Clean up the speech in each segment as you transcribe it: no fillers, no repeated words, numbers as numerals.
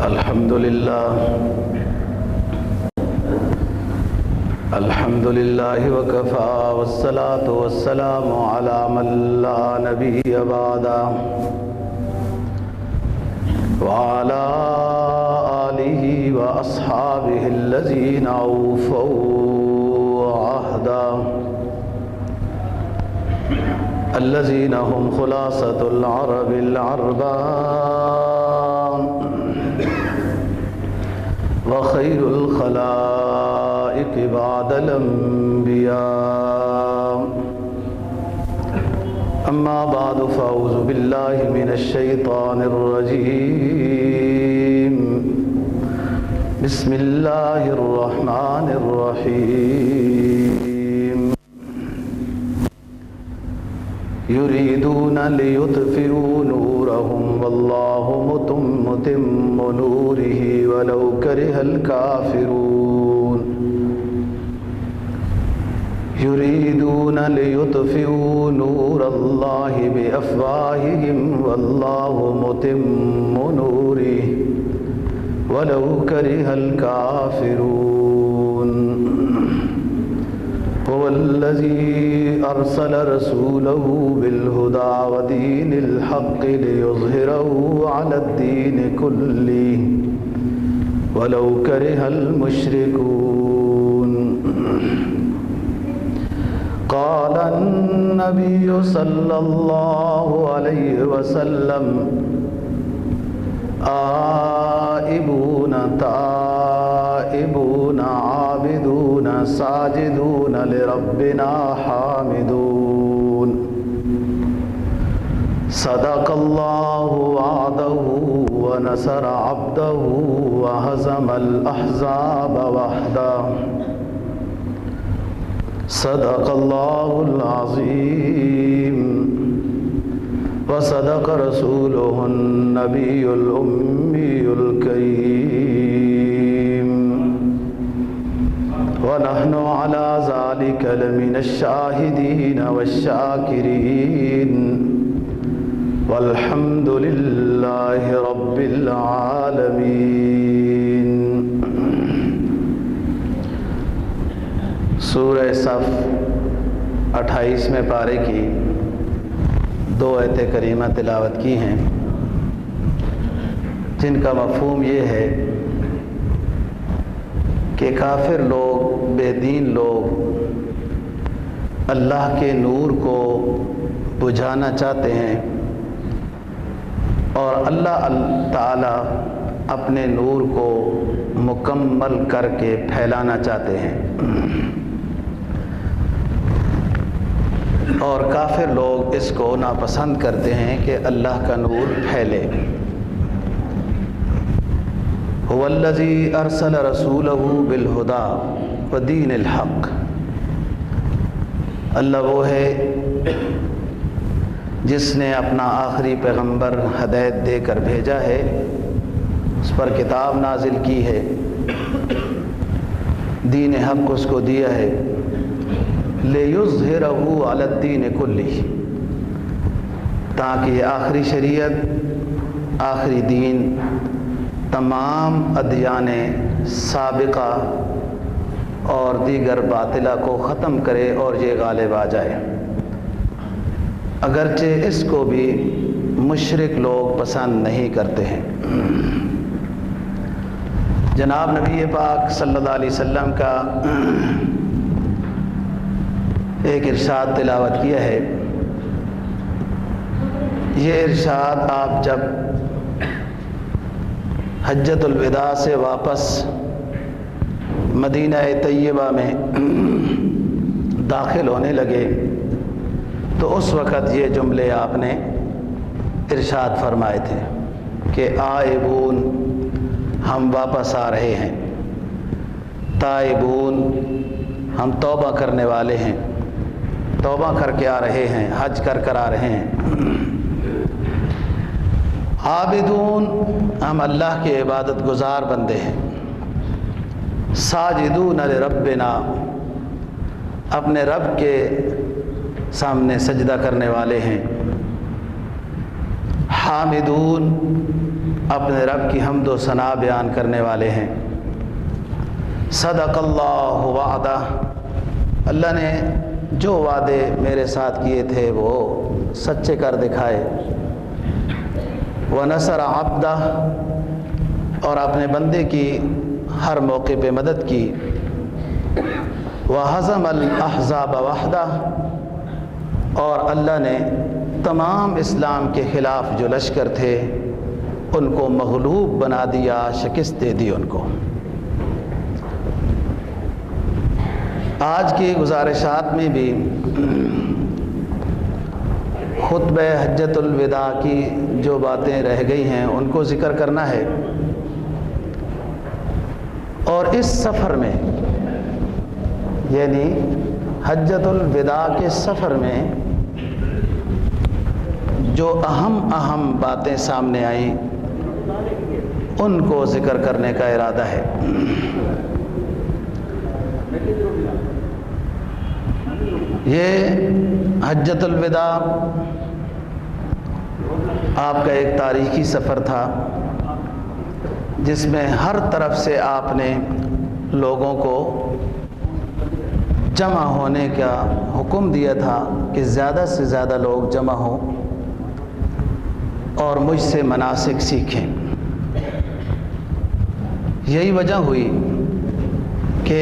الحمد لله وكفى والصلاة والسلام على من لا نبي بعده وعلى آله وأصحابه الذين أوفوا عهدا الذين هم خلاصة العرب العربان وخير الخلائق بعد الأنبياء. أما بعد فأعوذ بالله من الشيطان الرجيم. بسم الله الرحمن الرحيم. يريدون ليطفئوا نورهم والله متم نوره ولو كره الكافرون. يريدون ليطفئوا نور الله بأفواههم والله متم نوره ولو كره الكافرون. هو الذي أرسل رسوله بالهدى ودين الحق ليظهره على الدين كله ولو كره المشركون. قال النبي صلى الله عليه وسلم: آئبون تائبون عابدون ساجدون لربنا حامدون. صدق الله وعده ونصر عبده وهزم الأحزاب وحده. صدق الله العظيم وصدق رسوله النبي الأمي الكريم ونحن على ذلك لمن الشاهدين والشاكرين والحمد لله رب العالمين. سورہ صف 28ویں پارے کی 2 آیتیں کریمہ تلاوت کی ہیں، جن کا مفہوم یہ ہے کہ کافر لوگ، بے دین لوگ اللہ کے نور کو بجھانا چاہتے ہیں اور اللہ تعالی اپنے نور کو مکمل کر کے پھیلانا چاہتے ہیں، اور کافر لوگ اس کو ناپسند کرتے ہیں کہ اللہ کا نور پھیلے. هو الذی ارسل رسولہ بالہدی ودین الحق. اللہ وہ ہے جس نے اپنا آخری پیغمبر ہدایت دے کر بھیجا ہے، اس پر کتاب نازل کی ہے، دین حق اس کو دیا ہے، لِيُظْهِرَهُ عَلَى الدِّينِ كُلِّهِ، تاکہ یہ آخری شریعت، آخری دین تمام ادیان سابقہ اور دیگر باطلہ کو ختم کرے اور یہ غالب آ جائے، اگرچہ اس کو بھی مشرک لوگ پسند نہیں کرتے ہیں. جناب نبی پاک صلی اللہ علیہ وسلم کا ایک ارشاد تلاوت کیا ہے. یہ ارشاد آپ جب حجۃ الوداع سے واپس مدینہ طیبہ میں داخل ہونے لگے تو اس وقت یہ جملے آپ نے ارشاد فرمائے تھے کہ آئبون، ہم واپس آ رہے ہیں، تائبون، ہم توبہ کرنے والے ہیں، توبہ کر کے آ رہے ہیں، حج کر کر آ رہے ہیں. عابدون، ہم اللہ کے عبادت گزار بندے ہیں. ساجدون لربنا، اپنے رب کے سامنے سجدہ کرنے والے ہیں. حامدون، اپنے رب کی حمد و ثنا بیان کرنے والے ہیں۔ صدق اللہ وعدہ، اللہ نے جو وعدے میرے ساتھ کیے تھے وہ سچے کر دکھائے۔ ونصر عبدہ، اور اپنے بندے کی ہر موقع پہ مدد کی۔ وہزم الاحزاب وحدہ، اور اللہ نے تمام اسلام کے خلاف جو لشکر تھے ان کو مغلوب بنا دیا، شکست دے دی ان کو۔ آج کی گزارشات میں بھی خطبہ حجۃ الوداع کی جو باتیں رہ گئی ہیں ان کو ذکر کرنا ہے۔ اور اس سفر میں، یعنی حجۃ الوداع کے سفر میں جو اہم باتیں سامنے آئیں ان کو ذکر کرنے کا ارادہ ہے۔ یہ حجۃ الوداع آپ کا ایک تاریخی سفر تھا جس میں ہر طرف سے آپ نے لوگوں کو جمع ہونے کا حکم دیا تھا کہ زیادہ سے زیادہ لوگ جمع ہوں اور مجھ سے مناسک سیکھیں۔ یہی وجہ ہوئی کہ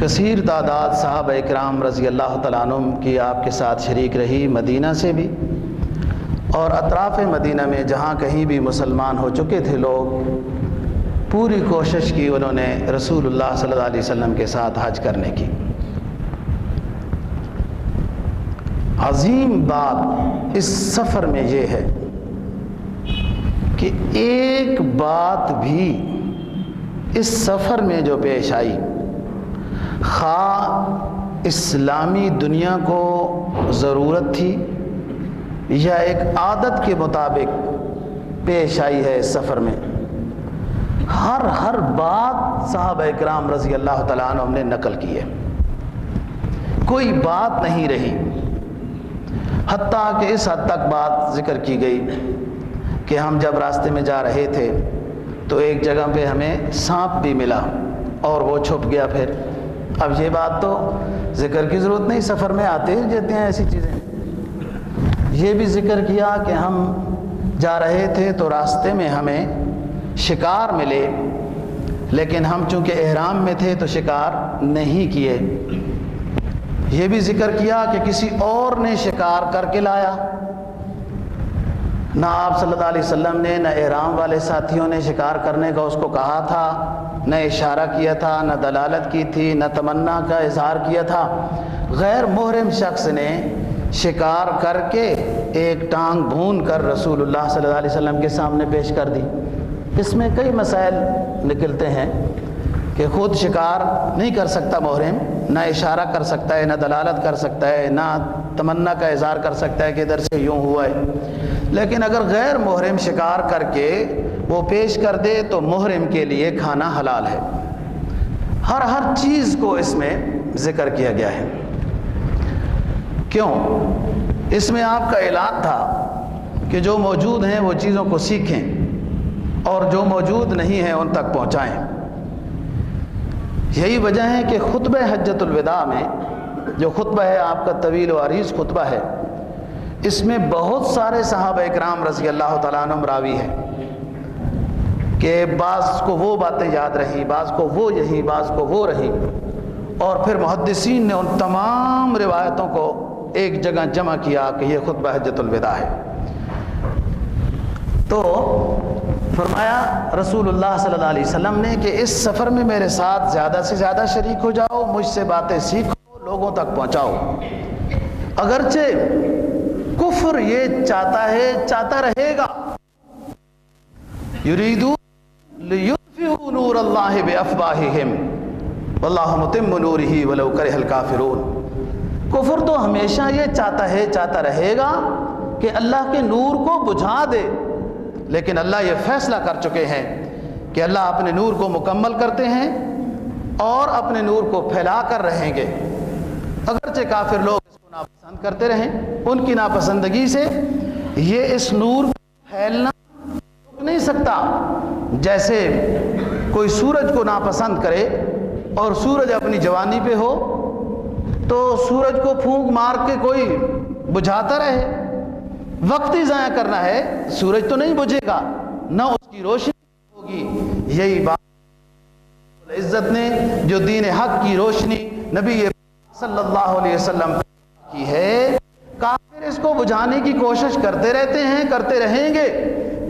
کثیر تعداد صحابہ اکرام رضی اللہ تعالیٰ عنہم کی آپ کے ساتھ شریک رہی، مدینہ سے بھی اور اطراف مدینہ میں جہاں کہیں بھی مسلمان ہو چکے تھے لوگ، پوری کوشش کی انہوں نے رسول اللہ صلی اللہ علیہ وسلم کے ساتھ حج کرنے کی۔ عظیم بات اس سفر میں یہ ہے کہ ایک بات بھی اس سفر میں جو پیش آئی، خواہ اسلامی دنیا کو ضرورت تھی یا ایک عادت کے مطابق پیش آئی ہے اس سفر میں، ہر بات صحابہ اکرام رضی اللہ تعالیٰ عنہم نے نقل کی ہے۔ کوئی بات نہیں رہی، حتیٰ کہ اس حد تک بات ذکر کی گئی کہ ہم جب راستے میں جا رہے تھے تو ایک جگہ پہ ہمیں سانپ بھی ملا اور وہ چھپ گیا۔ پھر اب یہ بات تو ذکر کی ضرورت نہیں، سفر میں آتے ہی جاتے ہیں ایسی چیزیں۔ یہ بھی ذکر کیا کہ ہم جا رہے تھے تو راستے میں ہمیں شکار ملے، لیکن ہم چونکہ احرام میں تھے تو شکار نہیں کیے۔ یہ بھی ذکر کیا کہ کسی اور نے شکار کر کے لایا، نہ آپ صلی اللہ علیہ وسلم نے، نہ احرام والے ساتھیوں نے شکار کرنے کا اس کو کہا تھا، نہ اشارہ کیا تھا، نہ دلالت کی تھی، نہ تمنا کا اظہار کیا تھا۔ غیر محرم شخص نے شکار کر کے ایک ٹانگ بھون کر رسول اللہ صلی اللہ علیہ وسلم کے سامنے پیش کر دی۔ اس میں کئی مسائل نکلتے ہیں کہ خود شکار نہیں کر سکتا محرم، نہ اشارہ کر سکتا ہے، نہ دلالت کر سکتا ہے، نہ تمنا کا اظہار کر سکتا ہے کہ ادھر سے یوں ہوا ہے، لیکن اگر غیر محرم شکار کر کے وہ پیش کر دے تو محرم کے لیے کھانا حلال ہے۔ ہر چیز کو اس میں ذکر کیا گیا ہے۔ کیوں؟ اس میں آپ کا اعلان تھا کہ جو موجود ہیں وہ چیزوں کو سیکھیں اور جو موجود نہیں ہیں ان تک پہنچائیں۔ یہی وجہ ہے کہ خطبہ حجۃ الوداع میں جو خطبہ ہے آپ کا طویل و عریض خطبہ ہے، اس میں بہت سارے صحابہ اکرام رضی اللہ تعالیٰ عنہم راوی ہیں کہ بعض کو وہ باتیں یاد رہی، بعض کو وہ یہی، بعض کو وہ رہی، اور پھر محدثین نے ان تمام روایتوں کو ایک جگہ جمع کیا کہ یہ خطبہ حجۃ الوداع ہے۔ تو فرمایا رسول اللہ صلی اللہ علیہ وسلم نے کہ اس سفر میں میرے ساتھ زیادہ سے زیادہ شریک ہو جاؤ، مجھ سے باتیں سیکھو، لوگوں تک پہنچاؤ۔ اگرچہ کفر یہ چاہتا ہے، چاہتا رہے گا، یریدون لیطفئوا نور اللہ بافواہہم واللہ متم نورہ ولو کرہ الکافرون۔ کفر تو ہمیشہ یہ چاہتا ہے، چاہتا رہے گا کہ اللہ کے نور کو بجھا دے، لیکن اللہ یہ فیصلہ کر چکے ہیں کہ اللہ اپنے نور کو مکمل کرتے ہیں اور اپنے نور کو پھیلا کر رہیں گے۔ اگرچہ کافر لوگ اس کو ناپسند کرتے رہیں، ان کی ناپسندگی سے یہ اس نور کا پھیلنا سکتا۔ جیسے کوئی سورج کو ناپسند کرے اور سورج اپنی جوانی پہ ہو تو سورج کو پھونک مار کے کوئی بجھاتا رہے، وقت ہی ضائع کرنا ہے، سورج تو نہیں بجھے گا، نہ اس کی روشنی ہوگی۔ یہی بات عزت نے جو دین حق کی روشنی نبی صلی اللہ علیہ وسلم کی ہے، کافر اس کو بجھانے کی کوشش کرتے رہتے ہیں، کرتے رہیں گے۔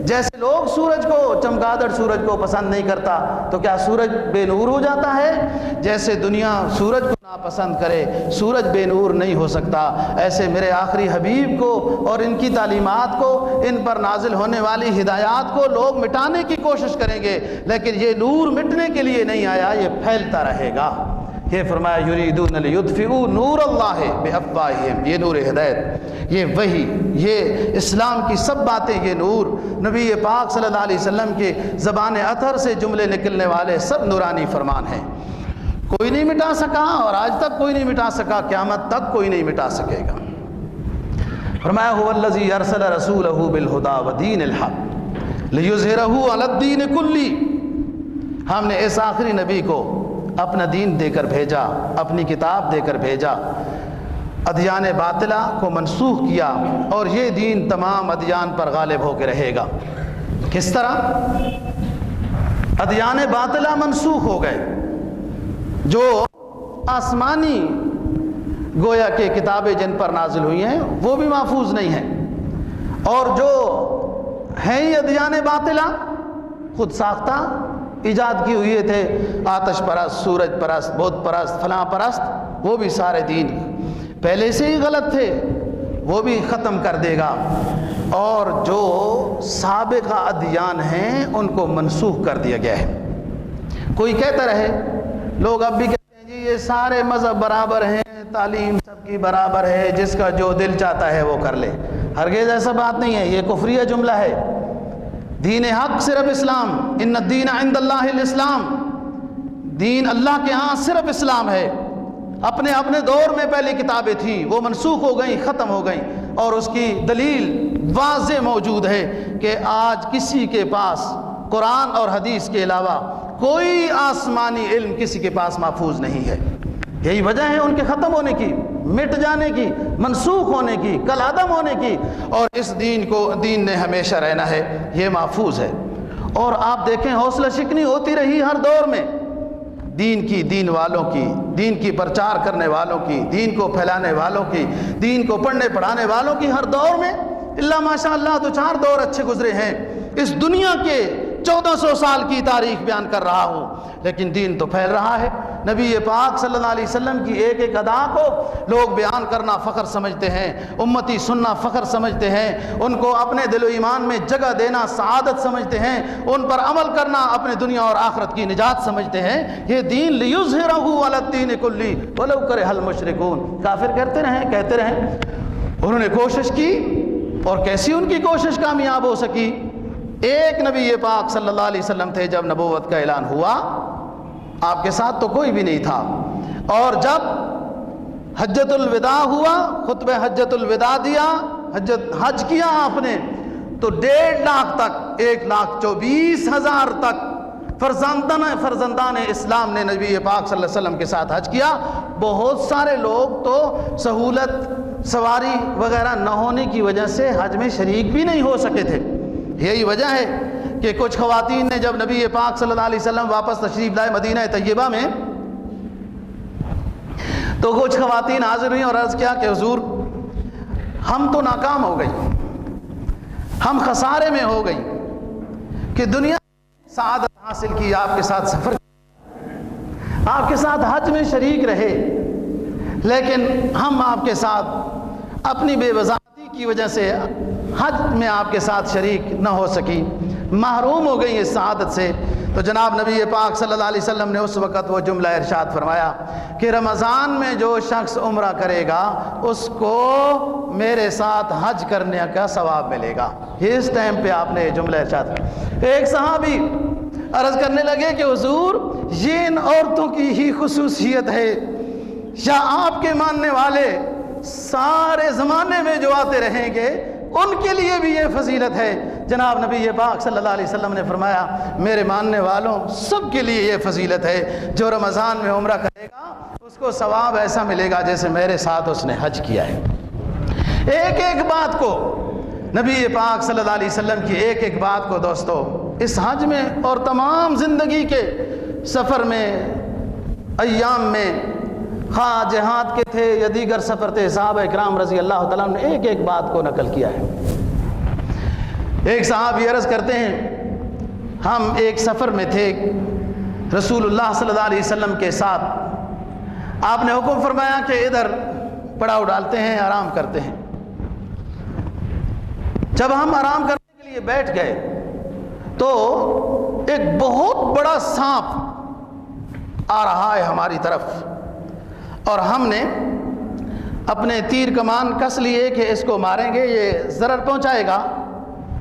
جیسے لوگ سورج کو، چمگادڑ سورج کو پسند نہیں کرتا تو کیا سورج بے نور ہو جاتا ہے؟ جیسے دنیا سورج کو ناپسند کرے، سورج بے نور نہیں ہو سکتا۔ ایسے میرے آخری حبیب کو اور ان کی تعلیمات کو، ان پر نازل ہونے والی ہدایات کو لوگ مٹانے کی کوشش کریں گے، لیکن یہ نور مٹنے کے لیے نہیں آیا، یہ پھیلتا رہے گا۔ یہ فرمایا یریدون لیطفئوا نور اللہ بافواہہم، یہ نور ہدایت، یہ وحی، یہ اسلام کی سب باتیں، یہ نور نبی پاک صلی اللہ علیہ وسلم کے زبان اطہر سے جملے نکلنے والے سب نورانی فرمان ہیں۔ کوئی نہیں مٹا سکا اور آج تک کوئی نہیں مٹا سکا، قیامت تک کوئی نہیں مٹا سکے گا۔ فرمایا هو الذی ارسل رسولہ بالہدی ودین الحق لیظہرہ علی الدین کلہ، ہم نے اس آخری نبی کو اپنا دین دے کر بھیجا، اپنی کتاب دے کر بھیجا، ادیان باطلہ کو منسوخ کیا، اور یہ دین تمام ادیان پر غالب ہو کے رہے گا۔ کس طرح؟ ادیان باطلہ منسوخ ہو گئے، جو آسمانی گویا کہ کتابیں جن پر نازل ہوئی ہیں وہ بھی محفوظ نہیں ہیں، اور جو ہیں ہی ادیان باطلہ خود ساختہ ایجاد کی ہوئی تھے، آتش پرست، سورج پرست، بت پرست، فلاں پرست، وہ بھی سارے دین پہلے سے ہی غلط تھے، وہ بھی ختم کر دے گا، اور جو سابقہ ادیان ہیں ان کو منسوخ کر دیا گیا ہے۔ کوئی کہتا رہے، لوگ اب بھی کہتے ہیں جی یہ سارے مذہب برابر ہیں، تعلیم سب کی برابر ہے، جس کا جو دل چاہتا ہے وہ کر لے۔ ہرگز ایسا بات نہیں ہے، یہ کفریہ جملہ ہے۔ دین حق صرف اسلام، ان الدین عند اللہ الاسلام، دین اللہ کے ہاں صرف اسلام ہے۔ اپنے اپنے دور میں پہلی کتابیں تھیں، وہ منسوخ ہو گئیں، ختم ہو گئیں، اور اس کی دلیل واضح موجود ہے کہ آج کسی کے پاس قرآن اور حدیث کے علاوہ کوئی آسمانی علم کسی کے پاس محفوظ نہیں ہے۔ یہی وجہ ہے ان کے ختم ہونے کی، مٹ جانے کی، منسوخ ہونے کی، کل عدم ہونے کی، اور اس دین نے ہمیشہ رہنا ہے، یہ محفوظ ہے۔ اور آپ دیکھیں حوصلہ شکنی ہوتی رہی ہر دور میں، دین کی، دین والوں کی، دین کی پرچار کرنے والوں کی، دین کو پھیلانے والوں کی، دین کو پڑھنے پڑھانے والوں کی، ہر دور میں اللہ ماشاء اللہ دو چار دور اچھے گزرے ہیں۔ اس دنیا کے 1400 سال کی تاریخ بیان کر رہا ہوں، لیکن دین تو پھیل رہا ہے۔ نبی پاک صلی اللہ علیہ وسلم کی ایک ایک ادا کو لوگ بیان کرنا فخر سمجھتے ہیں، امتی سننا فخر سمجھتے ہیں، ان کو اپنے دل و ایمان میں جگہ دینا سعادت سمجھتے ہیں، ان پر عمل کرنا اپنے دنیا اور آخرت کی نجات سمجھتے ہیں۔ یہ دین لیظہرہ علی الدین کلہ ولو کرہ المشرکون، کافر کہتے رہیں، انہوں نے کوشش کی، اور کیسی ان کی کوشش کامیاب ہو سکی؟ ایک نبی پاک صلی اللہ علیہ وسلم تھے، جب نبوت کا اعلان ہوا آپ کے ساتھ تو کوئی بھی نہیں تھا، اور جب حجۃ الوداع ہوا، خطبہ حجۃ الوداع دیا، حج کیا آپ نے، تو 1.5 لاکھ تک، 1,24,000 تک فرزندان اسلام نے نبی پاک صلی اللہ علیہ وسلم کے ساتھ حج کیا۔ بہت سارے لوگ تو سہولت سواری وغیرہ نہ ہونے کی وجہ سے حج میں شریک بھی نہیں ہو سکے تھے۔ یہی وجہ ہے کہ کچھ خواتین نے جب نبی پاک صلی اللہ علیہ وسلم واپس تشریف لائے مدینہ طیبہ میں، تو کچھ خواتین حاضر ہوئیں اور عرض کیا کہ حضور ہم تو ناکام ہو گئی، ہم خسارے میں ہو گئی کہ دنیا سعادت حاصل کی، آپ کے ساتھ سفر، آپ کے ساتھ حج میں شریک رہے، لیکن ہم آپ کے ساتھ اپنی بے وضاحتی کی وجہ سے حج میں آپ کے ساتھ شریک نہ ہو سکی، محروم ہو گئی اس سعادت سے۔ تو جناب نبی پاک صلی اللہ علیہ وسلم نے اس وقت وہ جملہ ارشاد فرمایا کہ رمضان میں جو شخص عمرہ کرے گا اس کو میرے ساتھ حج کرنے کا ثواب ملے گا۔ اس ٹائم پہ آپ نے یہ جملہ ارشاد فرمایا۔ ایک صحابی عرض کرنے لگے کہ حضور یہ ان عورتوں کی ہی خصوصیت ہے یا آپ کے ماننے والے سارے زمانے میں جو آتے رہیں گے ان کے لیے بھی یہ فضیلت ہے۔ جناب نبی پاک صلی اللہ علیہ وسلم نے فرمایا میرے ماننے والوں سب کے لیے یہ فضیلت ہے، جو رمضان میں عمرہ کرے گا اس کو ثواب ایسا ملے گا جیسے میرے ساتھ اس نے حج کیا ہے۔ ایک ایک بات کو نبی پاک صلی اللہ علیہ وسلم کی ایک ایک بات کو دوستو اس حج میں اور تمام زندگی کے سفر میں، ایام میں، خواہ جہاد کے تھے یا دیگر سفر تھے، صحابہ اکرام رضی اللہ تعالیٰ نے ایک ایک بات کو نقل کیا ہے۔ ایک صحابی عرض کرتے ہیں ہم ایک سفر میں تھے رسول اللہ صلی اللہ علیہ وسلم کے ساتھ، آپ نے حکم فرمایا کہ ادھر پڑاؤ ڈالتے ہیں، آرام کرتے ہیں۔ جب ہم آرام کرنے کے لیے بیٹھ گئے تو ایک بہت بڑا سانپ آ رہا ہے ہماری طرف، اور ہم نے اپنے تیر کمان کس لیے کہ اس کو ماریں گے، یہ ضرر پہنچائے گا۔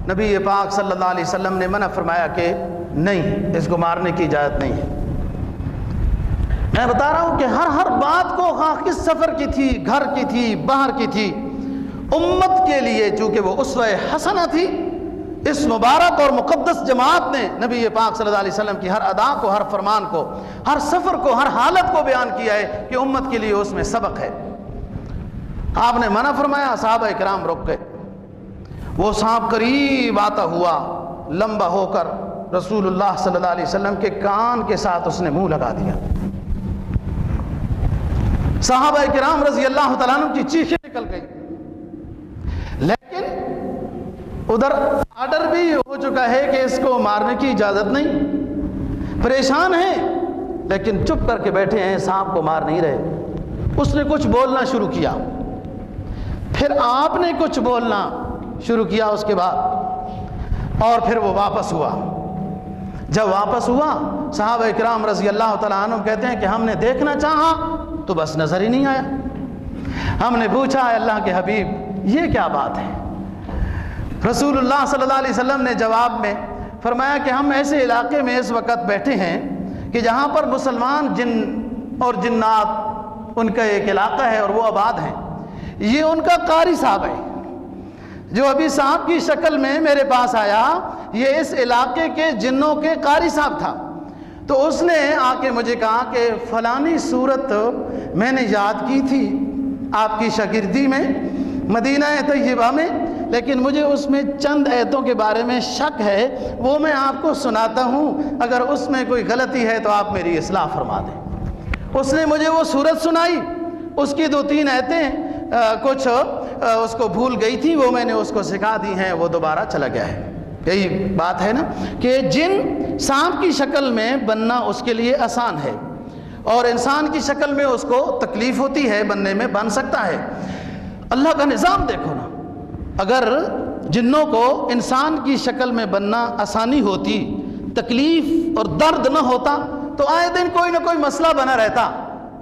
نبی پاک صلی اللہ علیہ وسلم نے منع فرمایا کہ نہیں، اس کو مارنے کی اجازت نہیں ہے۔ میں بتا رہا ہوں کہ ہر بات کو، خواہ کس سفر کی تھی، گھر کی تھی، باہر کی تھی، امت کے لیے چونکہ وہ اسوہ حسنہ تھی، اس مبارک اور مقدس جماعت نے نبی پاک صلی اللہ علیہ وسلم کی ہر ادا کو، ہر فرمان کو، ہر سفر کو، ہر حالت کو بیان کیا ہے کہ امت کے لیے اس میں سبق ہے۔ آپ نے منع فرمایا، صحابہ اکرام رک گئے۔ وہ سانپ قریب آتا ہوا لمبا ہو کر رسول اللہ صلی اللہ علیہ وسلم کے کان کے ساتھ اس نے منہ لگا دیا۔ صحابہ کرام رضی اللہ تعالیٰ عنہ کی چیخیں نکل گئی، لیکن ادھر آرڈر بھی ہو چکا ہے کہ اس کو مارنے کی اجازت نہیں۔ پریشان ہیں لیکن چپ کر کے بیٹھے ہیں، سانپ کو مار نہیں رہے۔ اس نے کچھ بولنا شروع کیا، پھر آپ نے کچھ بولنا شروع کیا اس کے بعد، اور پھر وہ واپس ہوا۔ جب واپس ہوا صحابہ کرام رضی اللہ تعالیٰ عنہ کہتے ہیں کہ ہم نے دیکھنا چاہا تو بس نظر ہی نہیں آیا۔ ہم نے پوچھا اے اللہ کے حبیب یہ کیا بات ہے؟ رسول اللہ صلی اللہ علیہ وسلم نے جواب میں فرمایا کہ ہم ایسے علاقے میں اس وقت بیٹھے ہیں کہ جہاں پر مسلمان جن اور جنات ان کا ایک علاقہ ہے اور وہ آباد ہیں۔ یہ ان کا قاری صاحب ہے جو ابھی صاحب کی شکل میں میرے پاس آیا، یہ اس علاقے کے جنوں کے قاری صاحب تھا۔ تو اس نے آ کے مجھے کہا کہ فلانی صورت میں نے یاد کی تھی آپ کی شاگردی میں مدینہ طیبہ میں، لیکن مجھے اس میں چند آیتوں کے بارے میں شک ہے، وہ میں آپ کو سناتا ہوں، اگر اس میں کوئی غلطی ہے تو آپ میری اصلاح فرما دیں۔ اس نے مجھے وہ صورت سنائی، اس کی 2-3 آیتیں کچھ اس کو بھول گئی تھی، وہ میں نے اس کو سکھا دی ہیں، وہ دوبارہ چلا گیا ہے۔ یہی بات ہے نا کہ جن سانپ کی شکل میں بننا اس کے لیے آسان ہے، اور انسان کی شکل میں اس کو تکلیف ہوتی ہے، بننے میں بن سکتا ہے۔ اللہ کا نظام دیکھو نا، اگر جنوں کو انسان کی شکل میں بننا آسانی ہوتی، تکلیف اور درد نہ ہوتا تو آئے دن کوئی نہ کوئی مسئلہ بنا رہتا۔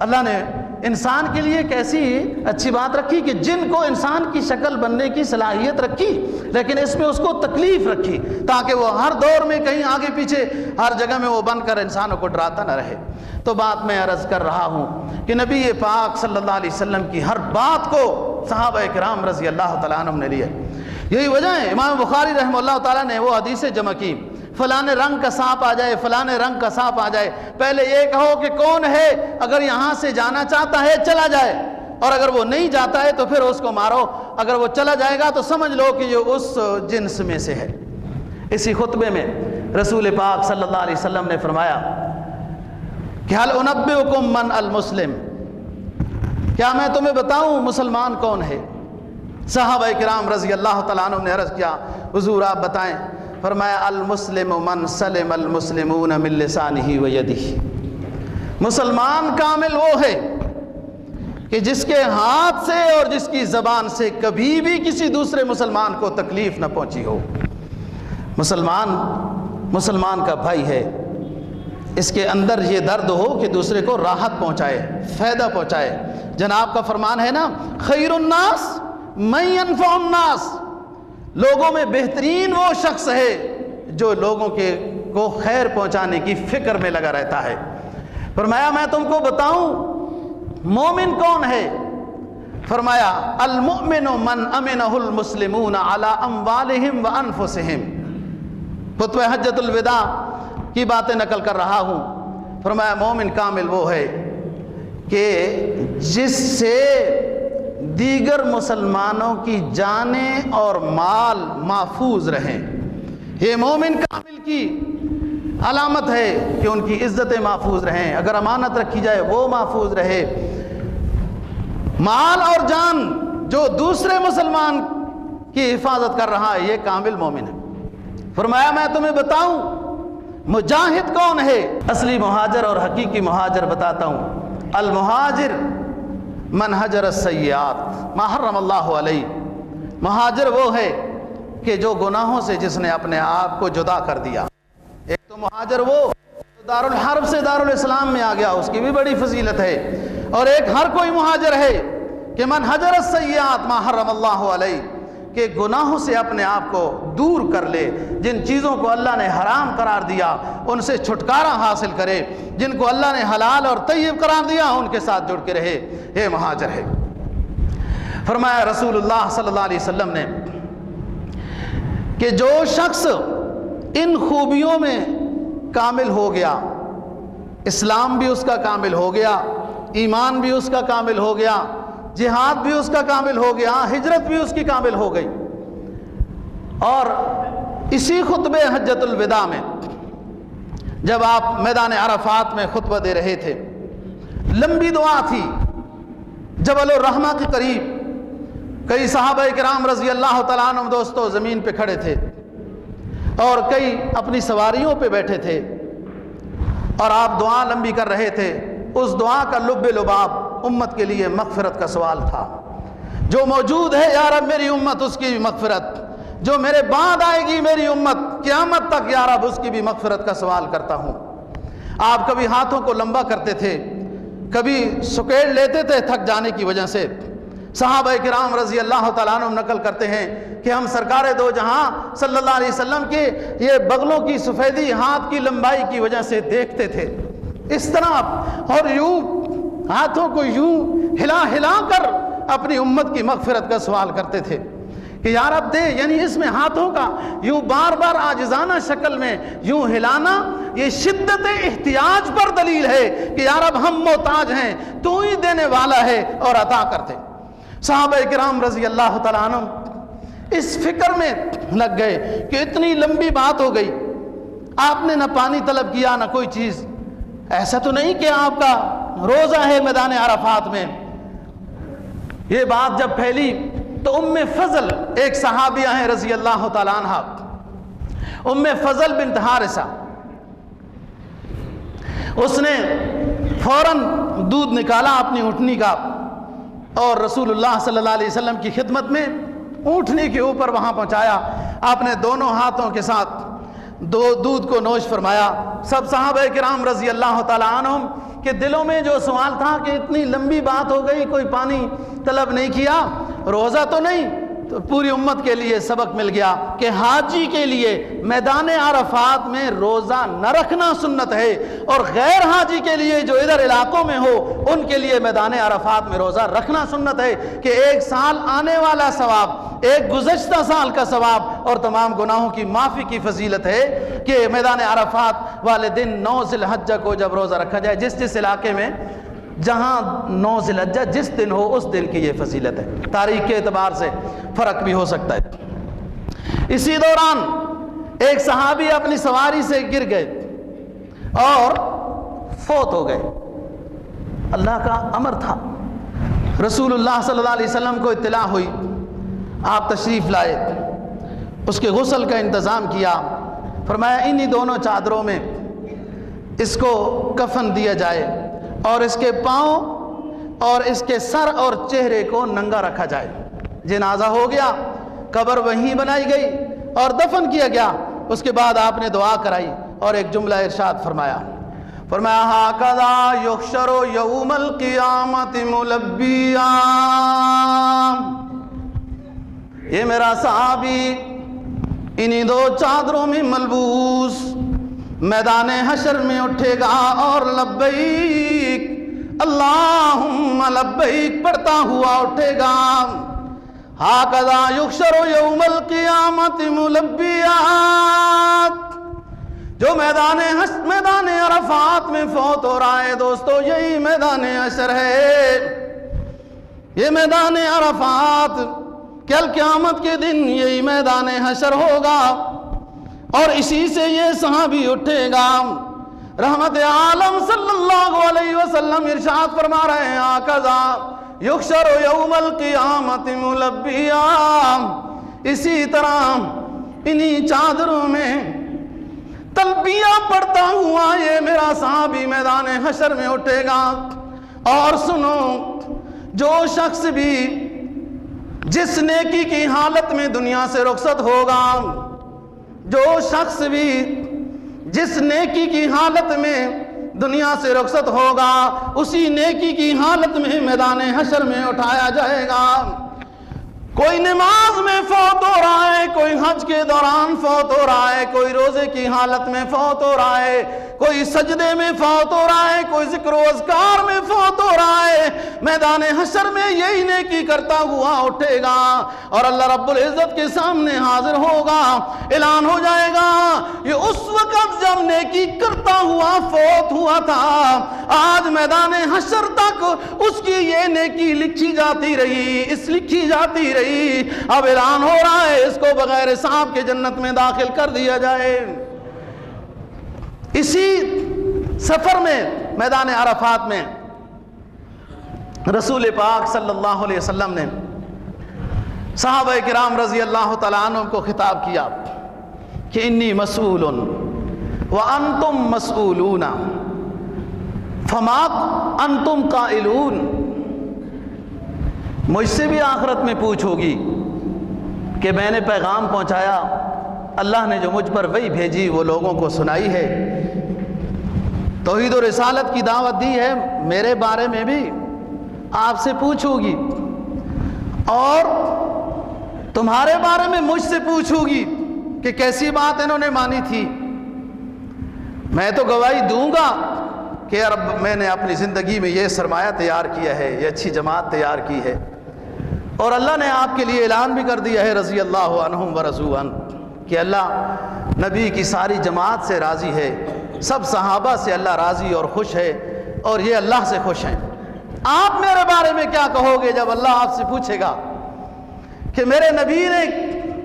اللہ نے انسان کے لیے کیسی اچھی بات رکھی کہ جن کو انسان کی شکل بننے کی صلاحیت رکھی، لیکن اس میں اس کو تکلیف رکھی تاکہ وہ ہر دور میں کہیں آگے پیچھے ہر جگہ میں وہ بن کر انسانوں کو ڈراتا نہ رہے۔ تو بات میں عرض کر رہا ہوں کہ نبی پاک صلی اللہ علیہ وسلم کی ہر بات کو صحابہ کرام رضی اللہ تعالیٰ عنہ نے لیا۔ یہی وجہ ہے امام بخاری رحمہ اللہ تعالیٰ نے وہ حدیثیں جمع کی، فلانے رنگ کا سانپ آ جائے، فلانے رنگ کا سانپ آ جائے، پہلے یہ کہو کہ کون ہے، اگر یہاں سے جانا چاہتا ہے چلا جائے، اور اگر وہ نہیں جاتا ہے تو پھر اس کو مارو، اگر وہ چلا جائے گا تو سمجھ لو کہ یہ اس جنس میں سے ہے۔ اسی خطبے میں رسول پاک صلی اللہ علیہ وسلم نے فرمایا کہ حل انبئکم من المسلم، کیا میں تمہیں بتاؤں مسلمان کون ہے؟ صحابہ کرام رضی اللہ تعالیٰ عنہ نے عرض کیا حضور آپ بتائیں۔ فرمایا المسلم من سلم المسلمون من لسانہ و یدہ، مسلمان کامل وہ ہے کہ جس کے ہاتھ سے اور جس کی زبان سے کبھی بھی کسی دوسرے مسلمان کو تکلیف نہ پہنچی ہو۔ مسلمان کا بھائی ہے، اس کے اندر یہ درد ہو کہ دوسرے کو راحت پہنچائے، فائدہ پہنچائے۔ جناب کا فرمان ہے نا خیر الناس من ينفع الناس، لوگوں میں بہترین وہ شخص ہے جو لوگوں کو خیر پہنچانے کی فکر میں لگا رہتا ہے۔ فرمایا میں تم کو بتاؤں مومن کون ہے؟ فرمایا المؤمن من امنہ المسلمون علی اموالہم وانفسہم. خطبہ حجۃ الوداع کی باتیں نقل کر رہا ہوں. فرمایا مومن کامل وہ ہے کہ جس سے دیگر مسلمانوں کی جانیں اور مال محفوظ رہیں. یہ مومن کامل کی علامت ہے کہ ان کی عزتیں محفوظ رہیں، اگر امانت رکھی جائے وہ محفوظ رہے. مال اور جان جو دوسرے مسلمان کی حفاظت کر رہا ہے یہ کامل مومن ہے. فرمایا میں تمہیں بتاؤں مجاہد کون ہے؟ اصلی مہاجر اور حقیقی مہاجر بتاتا ہوں. المہاجر من حجر السیئات ما حرم اللہ علیہ. مہاجر وہ ہے کہ جو گناہوں سے جس نے اپنے آپ کو جدا کر دیا. ایک تو مہاجر وہ دار الحرب سے دار الاسلام میں آ گیا، اس کی بھی بڑی فضیلت ہے. اور ایک ہر کوئی مہاجر ہے کہ من حجر السیئات ما حرم اللہ علیہ، کہ گناہوں سے اپنے آپ کو دور کر لے، جن چیزوں کو اللہ نے حرام قرار دیا ان سے چھٹکارا حاصل کرے، جن کو اللہ نے حلال اور طیب قرار دیا ان کے ساتھ جڑ کے رہے، یہ مہاجر ہے. فرمایا رسول اللہ صلی اللہ علیہ وسلم نے کہ جو شخص ان خوبیوں میں کامل ہو گیا، اسلام بھی اس کا کامل ہو گیا، ایمان بھی اس کا کامل ہو گیا، جہاد بھی اس کا کامل ہو گیا، ہجرت بھی اس کی کامل ہو گئی. اور اسی خطبہ حجۃ الوداع میں جب آپ میدان عرفات میں خطبہ دے رہے تھے، لمبی دعا تھی جبل الرحمہ کے قریب. کئی صحابہ کرام رضی اللہ تعالیٰ عنہ دوستو زمین پہ کھڑے تھے اور کئی اپنی سواریوں پہ بیٹھے تھے اور آپ دعا لمبی کر رہے تھے. اس دعا کا لب لباب امت کے لیے مغفرت کا سوال تھا. جو موجود ہے یا رب میری امت اس کی بھی مغفرت، جو میرے بعد آئے گی میری امت قیامت تک یا رب اس کی بھی مغفرت کا سوال کرتا ہوں. آپ کبھی ہاتھوں کو لمبا کرتے تھے، کبھی سکیڑ لیتے تھے تھک جانے کی وجہ سے. صحابہ کرام رضی اللہ تعالیٰ عنہ نقل کرتے ہیں کہ ہم سرکار دو جہاں صلی اللہ علیہ وسلم کے یہ بغلوں کی سفیدی ہاتھ کی لمبائی کی وجہ سے دیکھتے تھے اس طرح، اور یوں ہاتھوں کو یوں ہلا ہلا کر اپنی امت کی مغفرت کا سوال کرتے تھے کہ یا رب دے. یعنی اس میں ہاتھوں کا یوں بار بار عاجزانہ شکل میں یوں ہلانا یہ شدت احتیاج پر دلیل ہے کہ یا رب ہم محتاج ہیں، تو ہی دینے والا ہے اور عطا کرتے. صحابہ کرام رضی اللہ تعالیٰ عنہ اس فکر میں لگ گئے کہ اتنی لمبی بات ہو گئی، آپ نے نہ پانی طلب کیا نہ کوئی چیز. ایسا تو نہیں کہ آپ کا روزہ ہے میدان عرفات میں. یہ بات جب پھیلی تو ام فضل ایک صحابیہ ہیں رضی اللہ تعالیٰ عنہ، ام فضل بنت حارثہ، اس نے فوراً دودھ نکالا اپنی اونٹنی کا اور رسول اللہ صلی اللہ علیہ وسلم کی خدمت میں اونٹنی کے اوپر وہاں پہنچایا. آپ نے دونوں ہاتھوں کے ساتھ دودھ کو نوش فرمایا. سب صحابہ کرام رضی اللہ تعالیٰ عنہم کے دلوں میں جو سوال تھا کہ اتنی لمبی بات ہو گئی، کوئی پانی طلب نہیں کیا، روزہ تو نہیں. تو پوری امت کے لیے سبق مل گیا کہ حاجی کے لیے میدان عرفات میں روزہ نہ رکھنا سنت ہے، اور غیر حاجی کے لیے جو ادھر علاقوں میں ہو ان کے لیے میدان عرفات میں روزہ رکھنا سنت ہے کہ ایک سال آنے والا ثواب، ایک گزشتہ سال کا ثواب اور تمام گناہوں کی معافی کی فضیلت ہے کہ میدان عرفات والے دن 9 ذی الحجہ کو جب روزہ رکھا جائے، جس علاقے میں جہاں 9 ذی الحجہ جس دن ہو اس دن کی یہ فضیلت ہے. تاریخ کے اعتبار سے فرق بھی ہو سکتا ہے. اسی دوران ایک صحابی اپنی سواری سے گر گئے اور فوت ہو گئے. اللہ کا امر تھا. رسول اللہ صلی اللہ علیہ وسلم کو اطلاع ہوئی، آپ تشریف لائے، اس کے غسل کا انتظام کیا. فرمایا انہی دونوں چادروں میں اس کو کفن دیا جائے اور اس کے پاؤں اور اس کے سر اور چہرے کو ننگا رکھا جائے. جنازہ ہو گیا، قبر وہیں بنائی گئی اور دفن کیا گیا. اس کے بعد آپ نے دعا کرائی اور ایک جملہ ارشاد فرمایا ہاکذا یحشر یوم القیامت ملبیا. یہ میرا صحابی انہی 2 چادروں میں ملبوس میدان حشر میں اٹھے گا اور لبیک اللہم لبیک پڑھتا ہوا اٹھے گا. ہاکذا یحشر یوم القیامت ملبیات. جو میدان عرفات میں فوت ہو رہا ہے دوستو، یہی میدان حشر ہے. یہ میدان عرفات کل قیامت کے دن یہی میدان حشر ہوگا، اور اسی سے یہ صحابی اٹھے گا. رحمت عالم صلی اللہ علیہ وسلم ارشاد فرما رہے ہیں ہاکذا یحشر یوم القیامت ملبیا. اسی طرح انہی چادروں میں تلبیہ پڑھتا ہوا یہ میرا صحابی میدان حشر میں اٹھے گا. اور سنو، جو شخص بھی جس نیکی کی حالت میں دنیا سے رخصت ہوگا، جو شخص بھی جس نیکی کی حالت میں دنیا سے رخصت ہوگا، اسی نیکی کی حالت میں میدان حشر میں اٹھایا جائے گا. کوئی نماز میں فوت ہو رہا ہے، کوئی حج کے دوران فوت ہو رہا ہے، کوئی روزے کی حالت میں فوت ہو رہا ہے، کوئی سجدے میں فوت ہو رہا ہے، کوئی ذکر و اذکار میں فوت ہو رہا ہے. میدان حشر میں یہی نیکی کرتا ہوا اٹھے گا اور اللہ رب العزت کے سامنے حاضر ہوگا. اعلان ہو جائے گا یہ اس وقت جب نیکی کرتا ہوا فوت ہوا تھا، آج میدان حشر تک اس کی یہ نیکی لکھی جاتی رہی. اب اعلان ہو رہا ہے اس کو بغیر حساب کے جنت میں داخل کر دیا جائے. اسی سفر میں میدان عرفات میں رسول پاک صلی اللہ علیہ وسلم نے صحابہ کرام رضی اللہ تعالیٰ عنہ کو خطاب کیا کہ انی مسئول وانتم مسئولون فما انتم قائلون. مجھ سے بھی آخرت میں پوچھ ہوگی کہ میں نے پیغام پہنچایا، اللہ نے جو مجھ پر وحی بھیجی وہ لوگوں کو سنائی ہے، توحید و رسالت کی دعوت دی ہے، میرے بارے میں بھی آپ سے پوچھو گی، اور تمہارے بارے میں مجھ سے پوچھو گی کہ کیسی بات انہوں نے مانی تھی. میں تو گواہی دوں گا کہ رب میں نے اپنی زندگی میں یہ سرمایہ تیار کیا ہے، یہ اچھی جماعت تیار کی ہے، اور اللہ نے آپ کے لیے اعلان بھی کر دیا ہے رضی اللہ عنہم ورضوا عنہ کہ اللہ نبی کی ساری جماعت سے راضی ہے، سب صحابہ سے اللہ راضی اور خوش ہے، اور یہ اللہ سے خوش ہیں. آپ میرے بارے میں کیا کہو گے جب اللہ آپ سے پوچھے گا کہ میرے نبی نے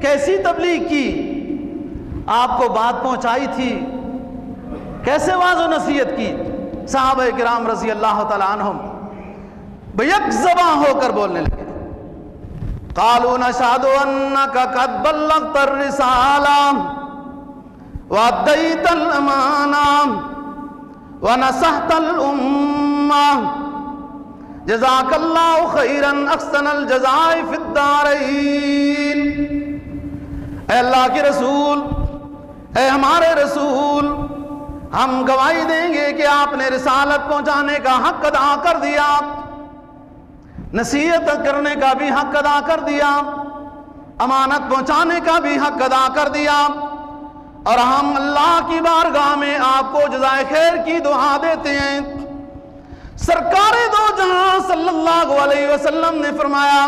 کیسی تبلیغ کی، آپ کو بات پہنچائی تھی، کیسے واعظ و نصیحت کی. صحابہ کرام رضی اللہ تعالیٰ عنہم بیک زباں ہو کر بولنے لگے. قالوا نشهد انك قد بلغت الرسالة واديت الامانة ونصحت الامة جزاك الله خيرا احسن الجزاء في الدارين. اے اللہ کے رسول، اے ہمارے رسول، ہم گواہی دیں گے کہ آپ نے رسالت پہنچانے کا حق ادا کر دیا، نصیحت کرنے کا بھی حق ادا کر دیا، امانت پہنچانے کا بھی حق ادا کر دیا، اور ہم اللہ کی بارگاہ میں آپ کو جزائے خیر کی دعا دیتے ہیں. سرکار دو جہاں صلی اللہ علیہ وسلم نے فرمایا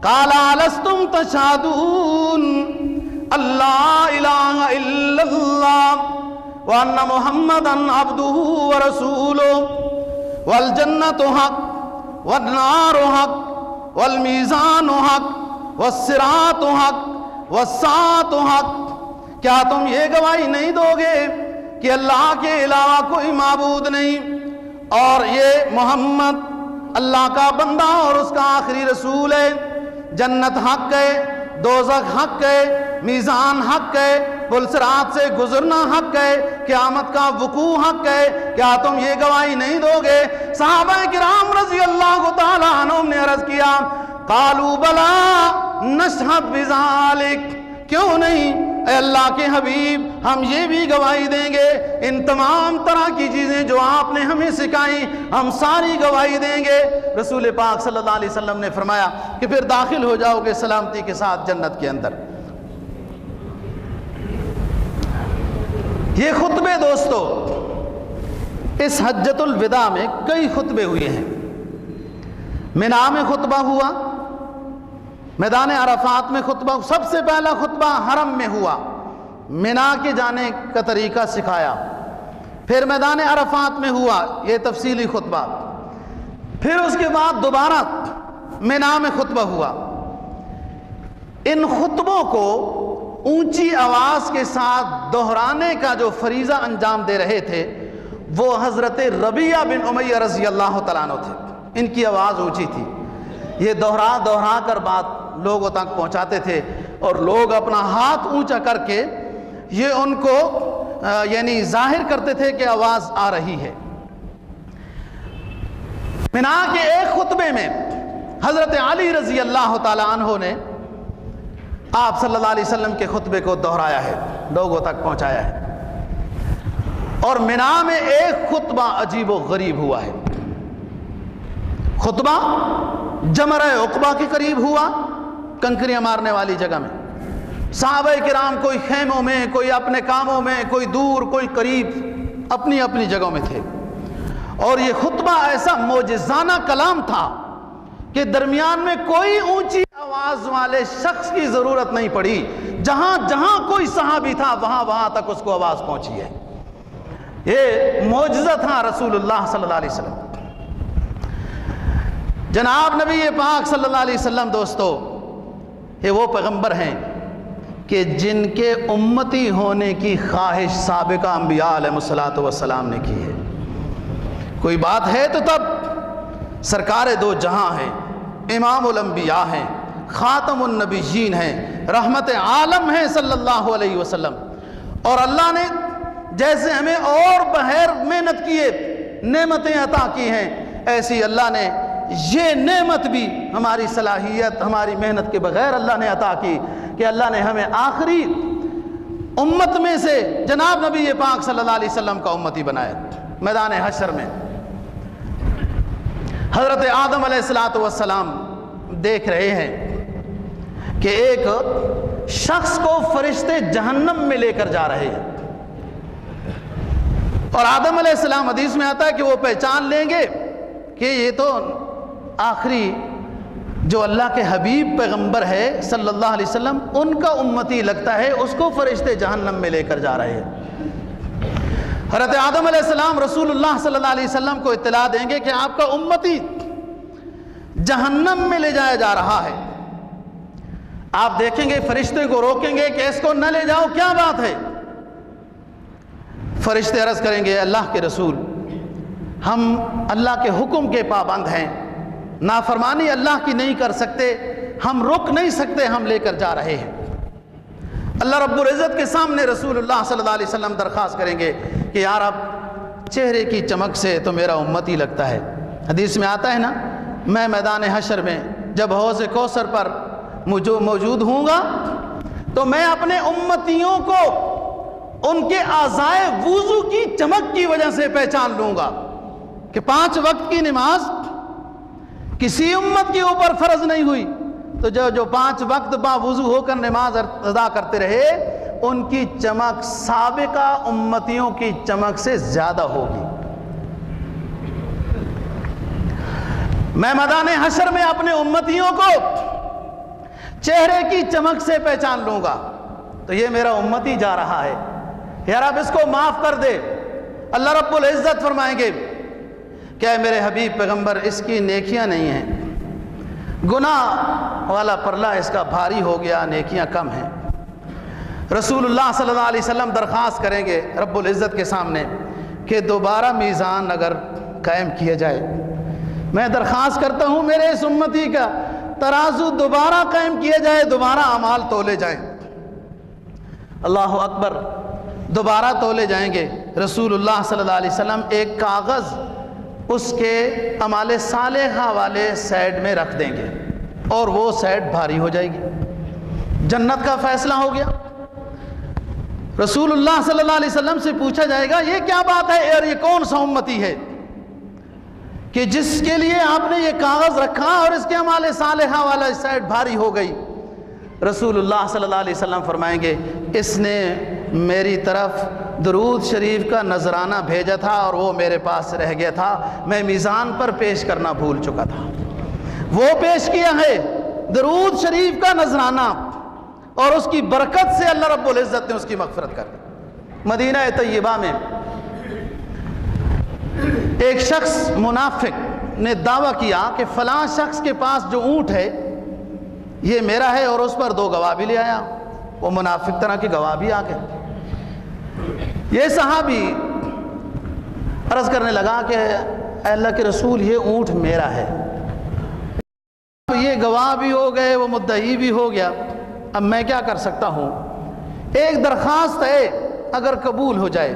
قال الستم تشهدون اللہ الہ الا اللہ وان محمدا عبدہ ورسولہ والجنۃ حق والنار حق والمیزان حق والصراط حق والساعۃ حق. کیا تم یہ گواہی نہیں دو گے کہ اللہ کے علاوہ کوئی معبود نہیں، اور یہ محمد اللہ کا بندہ اور اس کا آخری رسول ہے، جنت حق ہے، دوزخ حق ہے، میزان حق ہے، پل صراط سے گزرنا حق ہے، قیامت کا وقوع حق ہے. کیا تم یہ گواہی نہیں دو گے؟ صحابہ کرام رضی اللہ تعالیٰ عنہم نے عرض کیا قالوا بلا نشہد بذالک. کیوں نہیں اے اللہ کے حبیب، ہم یہ بھی گواہی دیں گے، ان تمام طرح کی چیزیں جو آپ نے ہمیں سکھائیں ہم ساری گواہی دیں گے. رسول پاک صلی اللہ علیہ وسلم نے فرمایا کہ پھر داخل ہو جاؤ گے سلامتی کے ساتھ جنت کے اندر. یہ خطبے دوستو اس حجۃ الوداع میں کئی خطبے ہوئے ہیں۔ منا میں خطبہ ہوا، میدان عرفات میں خطبہ، سب سے پہلا خطبہ حرم میں ہوا، منا کے جانے کا طریقہ سکھایا، پھر میدان عرفات میں ہوا یہ تفصیلی خطبہ، پھر اس کے بعد دوبارہ منا میں خطبہ ہوا۔ ان خطبوں کو اونچی آواز کے ساتھ دہرانے کا جو فریضہ انجام دے رہے تھے وہ حضرت ربیعہ بن امیہ رضی اللہ تعالیٰ عنہ تھے۔ ان کی آواز اونچی تھی، یہ دہرا کر بات لوگوں تک پہنچاتے تھے، اور لوگ اپنا ہاتھ اونچا کر کے یہ ان کو یعنی ظاہر کرتے تھے کہ آواز آ رہی ہے۔ منا کے ایک خطبے میں حضرت علی رضی اللہ تعالیٰ عنہ نے آپ صلی اللہ علیہ وسلم کے خطبے کو دہرایا ہے، لوگوں تک پہنچایا ہے۔ اور منا میں ایک خطبہ عجیب و غریب ہوا ہے، خطبہ جمرہ عقبہ کے قریب ہوا، کنکریاں مارنے والی جگہ میں۔ صحابہ کرام کوئی خیموں میں، کوئی اپنے کاموں میں، کوئی دور، کوئی قریب، اپنی اپنی جگہوں میں تھے، اور یہ خطبہ ایسا معجزانہ کلام تھا کہ درمیان میں کوئی اونچی آواز والے شخص کی ضرورت نہیں پڑی، جہاں جہاں کوئی صحابی تھا وہاں تک اس کو آواز پہنچی ہے۔ یہ معجزہ تھا رسول اللہ صلی اللہ علیہ وسلم۔ جناب نبی پاک صلی اللہ علیہ وسلم دوستو، یہ وہ پیغمبر ہیں کہ جن کے امتی ہونے کی خواہش سابقہ انبیاء علیہ الصلوۃ والسلام نے کی ہے۔ کوئی بات ہے تو تب سرکار دو جہاں ہیں، امام الانبیاء ہیں، خاتم النبیین ہیں، رحمت عالم ہیں صلی اللہ علیہ وسلم، اور اللہ نے جیسے ہمیں اور بغیر محنت کیے نعمتیں عطا کی ہیں، ایسی اللہ نے یہ نعمت بھی ہماری صلاحیت، ہماری محنت کے بغیر اللہ نے عطا کی کہ اللہ نے ہمیں آخری امت میں سے جناب نبی پاک صلی اللہ علیہ وسلم کا امتی بنایا۔ میدان حشر میں حضرت آدم علیہ السلام دیکھ رہے ہیں کہ ایک شخص کو فرشتے جہنم میں لے کر جا رہے ہیں، اور آدم علیہ السلام حدیث میں آتا ہے کہ وہ پہچان لیں گے کہ یہ تو آخری جو اللہ کے حبیب پیغمبر ہے صلی اللہ علیہ وسلم ان کا امتی لگتا ہے، اس کو فرشتے جہنم میں لے کر جا رہے ہیں۔ حضرت آدم علیہ السلام رسول اللہ صلی اللہ علیہ وسلم کو اطلاع دیں گے کہ آپ کا امتی جہنم میں لے جایا جا رہا ہے۔ آپ دیکھیں گے فرشتے کو روکیں گے کہ اس کو نہ لے جاؤ، کیا بات ہے؟ فرشتے عرض کریں گے اللہ کے رسول، ہم اللہ کے حکم کے پابند ہیں، نافرمانی اللہ کی نہیں کر سکتے، ہم رک نہیں سکتے، ہم لے کر جا رہے ہیں۔ اللہ رب العزت کے سامنے رسول اللہ صلی اللہ علیہ وسلم درخواست کریں گے کہ یار اب چہرے کی چمک سے تو میرا امتی لگتا ہے۔ حدیث میں آتا ہے نا، میں میدان حشر میں جب حوض کوثر پر موجود ہوں گا تو میں اپنے امتیوں کو ان کے اعضائے وضو کی چمک کی وجہ سے پہچان لوں گا کہ 5 وقت کی نماز کسی امت کے اوپر فرض نہیں ہوئی، تو جو 5 وقت باوضو ہو کر نماز ادا کرتے رہے ان کی چمک سابقہ امتیوں کی چمک سے زیادہ ہوگی۔ میں میدان حشر میں اپنے امتیوں کو چہرے کی چمک سے پہچان لوں گا، تو یہ میرا امتی جا رہا ہے، یار اب اس کو معاف کر دے۔ اللہ رب العزت فرمائیں گے کہ اے میرے حبیب پیغمبر، اس کی نیکیاں نہیں ہیں، گناہ والا پرلہ اس کا بھاری ہو گیا، نیکیاں کم ہیں۔ رسول اللہ صلی اللہ علیہ وسلم درخواست کریں گے رب العزت کے سامنے کہ دوبارہ میزان اگر قائم کیا جائے، میں درخواست کرتا ہوں میرے اس امتی کا ترازو دوبارہ قائم کیا جائے، دوبارہ اعمال تولے جائیں۔ اللہ اکبر، دوبارہ تولے جائیں گے۔ رسول اللہ صلی اللہ علیہ وسلم ایک کاغذ اس کے اعمال صالحہ والے سائڈ میں رکھ دیں گے اور وہ سائڈ بھاری ہو جائے گی، جنت کا فیصلہ ہو گیا۔ رسول اللہ صلی اللہ علیہ وسلم سے پوچھا جائے گا یہ کیا بات ہے اور یہ کون سا امتی ہے کہ جس کے لیے آپ نے یہ کاغذ رکھا اور اس کے اعمال صالحہ والا سائڈ بھاری ہو گئی؟ رسول اللہ صلی اللہ علیہ وسلم فرمائیں گے اس نے میری طرف درود شریف کا نذرانہ بھیجا تھا اور وہ میرے پاس رہ گیا تھا، میں میزان پر پیش کرنا بھول چکا تھا۔ وہ پیش کیا ہے درود شریف کا نذرانہ، اور اس کی برکت سے اللہ رب العزت نے اس کی مغفرت کر دی۔ مدینہ طیبہ میں ایک شخص منافق نے دعویٰ کیا کہ فلاں شخص کے پاس جو اونٹ ہے یہ میرا ہے، اور اس پر 2 گواہ بھی لے آیا۔ وہ منافق طرح کے گواہ بھی آ گئے۔ یہ صحابی عرض کرنے لگا کہ اے اللہ کے رسول یہ اونٹ میرا ہے، یہ گواہ بھی ہو گئے، وہ مدعی بھی ہو گیا، اب میں کیا کر سکتا ہوں؟ ایک درخواست ہے، اگر قبول ہو جائے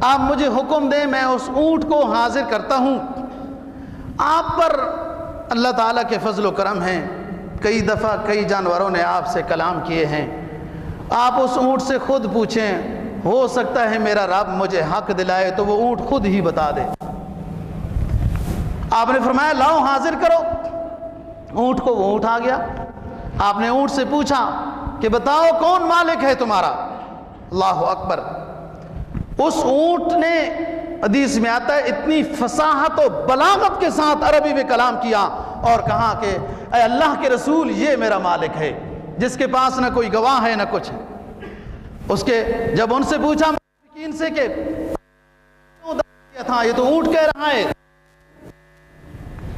آپ مجھے حکم دیں، میں اس اونٹ کو حاضر کرتا ہوں۔ آپ پر اللہ تعالیٰ کے فضل و کرم ہیں، کئی دفعہ کئی جانوروں نے آپ سے کلام کیے ہیں، آپ اس اونٹ سے خود پوچھیں، ہو سکتا ہے میرا رب مجھے حق دلائے تو وہ اونٹ خود ہی بتا دے۔ آپ نے فرمایا لاؤ حاضر کرو اونٹ کو۔ وہ اونٹ آ گیا۔ آپ نے اونٹ سے پوچھا کہ بتاؤ کون مالک ہے تمہارا؟ اللہ اکبر! اس اونٹ نے، حدیث میں آتا ہے، اتنی فصاحت و بلاغت کے ساتھ عربی میں کلام کیا اور کہا کہ اے اللہ کے رسول یہ میرا مالک ہے، جس کے پاس نہ کوئی گواہ ہے نہ کچھ ہے۔ اس کے جب ان سے پوچھا منافقین سے کہ تھا، یہ تو اونٹ کہہ رہا ہے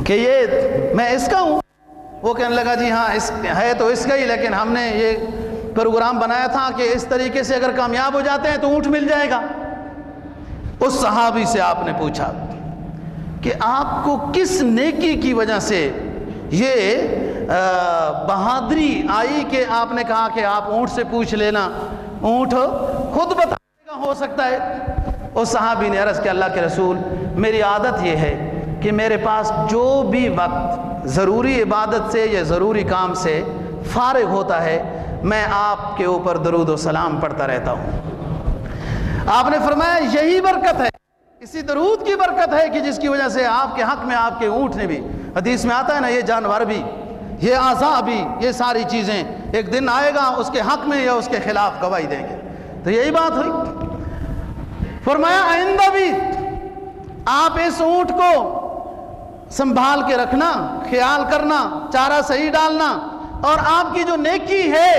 کہ یہ میں اس کا ہوں۔ وہ کہنے لگا جی ہاں ہے تو اس کا ہی، لیکن ہم نے یہ پروگرام بنایا تھا کہ اس طریقے سے اگر کامیاب ہو جاتے ہیں تو اونٹ مل جائے گا۔ اس صحابی سے آپ نے پوچھا کہ آپ کو کس نیکی کی وجہ سے یہ بہادری آئی کہ آپ نے کہا کہ آپ اونٹ سے پوچھ لینا، اونٹ خود بتائے گا، ہو سکتا ہے۔ اس صحابی نے عرض کیا اللہ کے رسول میری عادت یہ ہے کہ میرے پاس جو بھی وقت ضروری عبادت سے یا ضروری کام سے فارغ ہوتا ہے میں آپ کے اوپر درود و سلام پڑھتا رہتا ہوں۔ آپ نے فرمایا یہی برکت ہے، اسی درود کی برکت ہے کہ جس کی وجہ سے آپ کے حق میں آپ کے اونٹ نے بھی، حدیث میں آتا ہے نا، یہ جانور بھی، یہ اعضاء بھی، یہ ساری چیزیں ایک دن آئے گا اس کے حق میں یا اس کے خلاف گواہی دیں گے۔ تو یہی بات ہوئی۔ فرمایا آئندہ بھی آپ اس اونٹ کو سنبھال کے رکھنا، خیال کرنا، چارہ صحیح ڈالنا، اور آپ کی جو نیکی ہے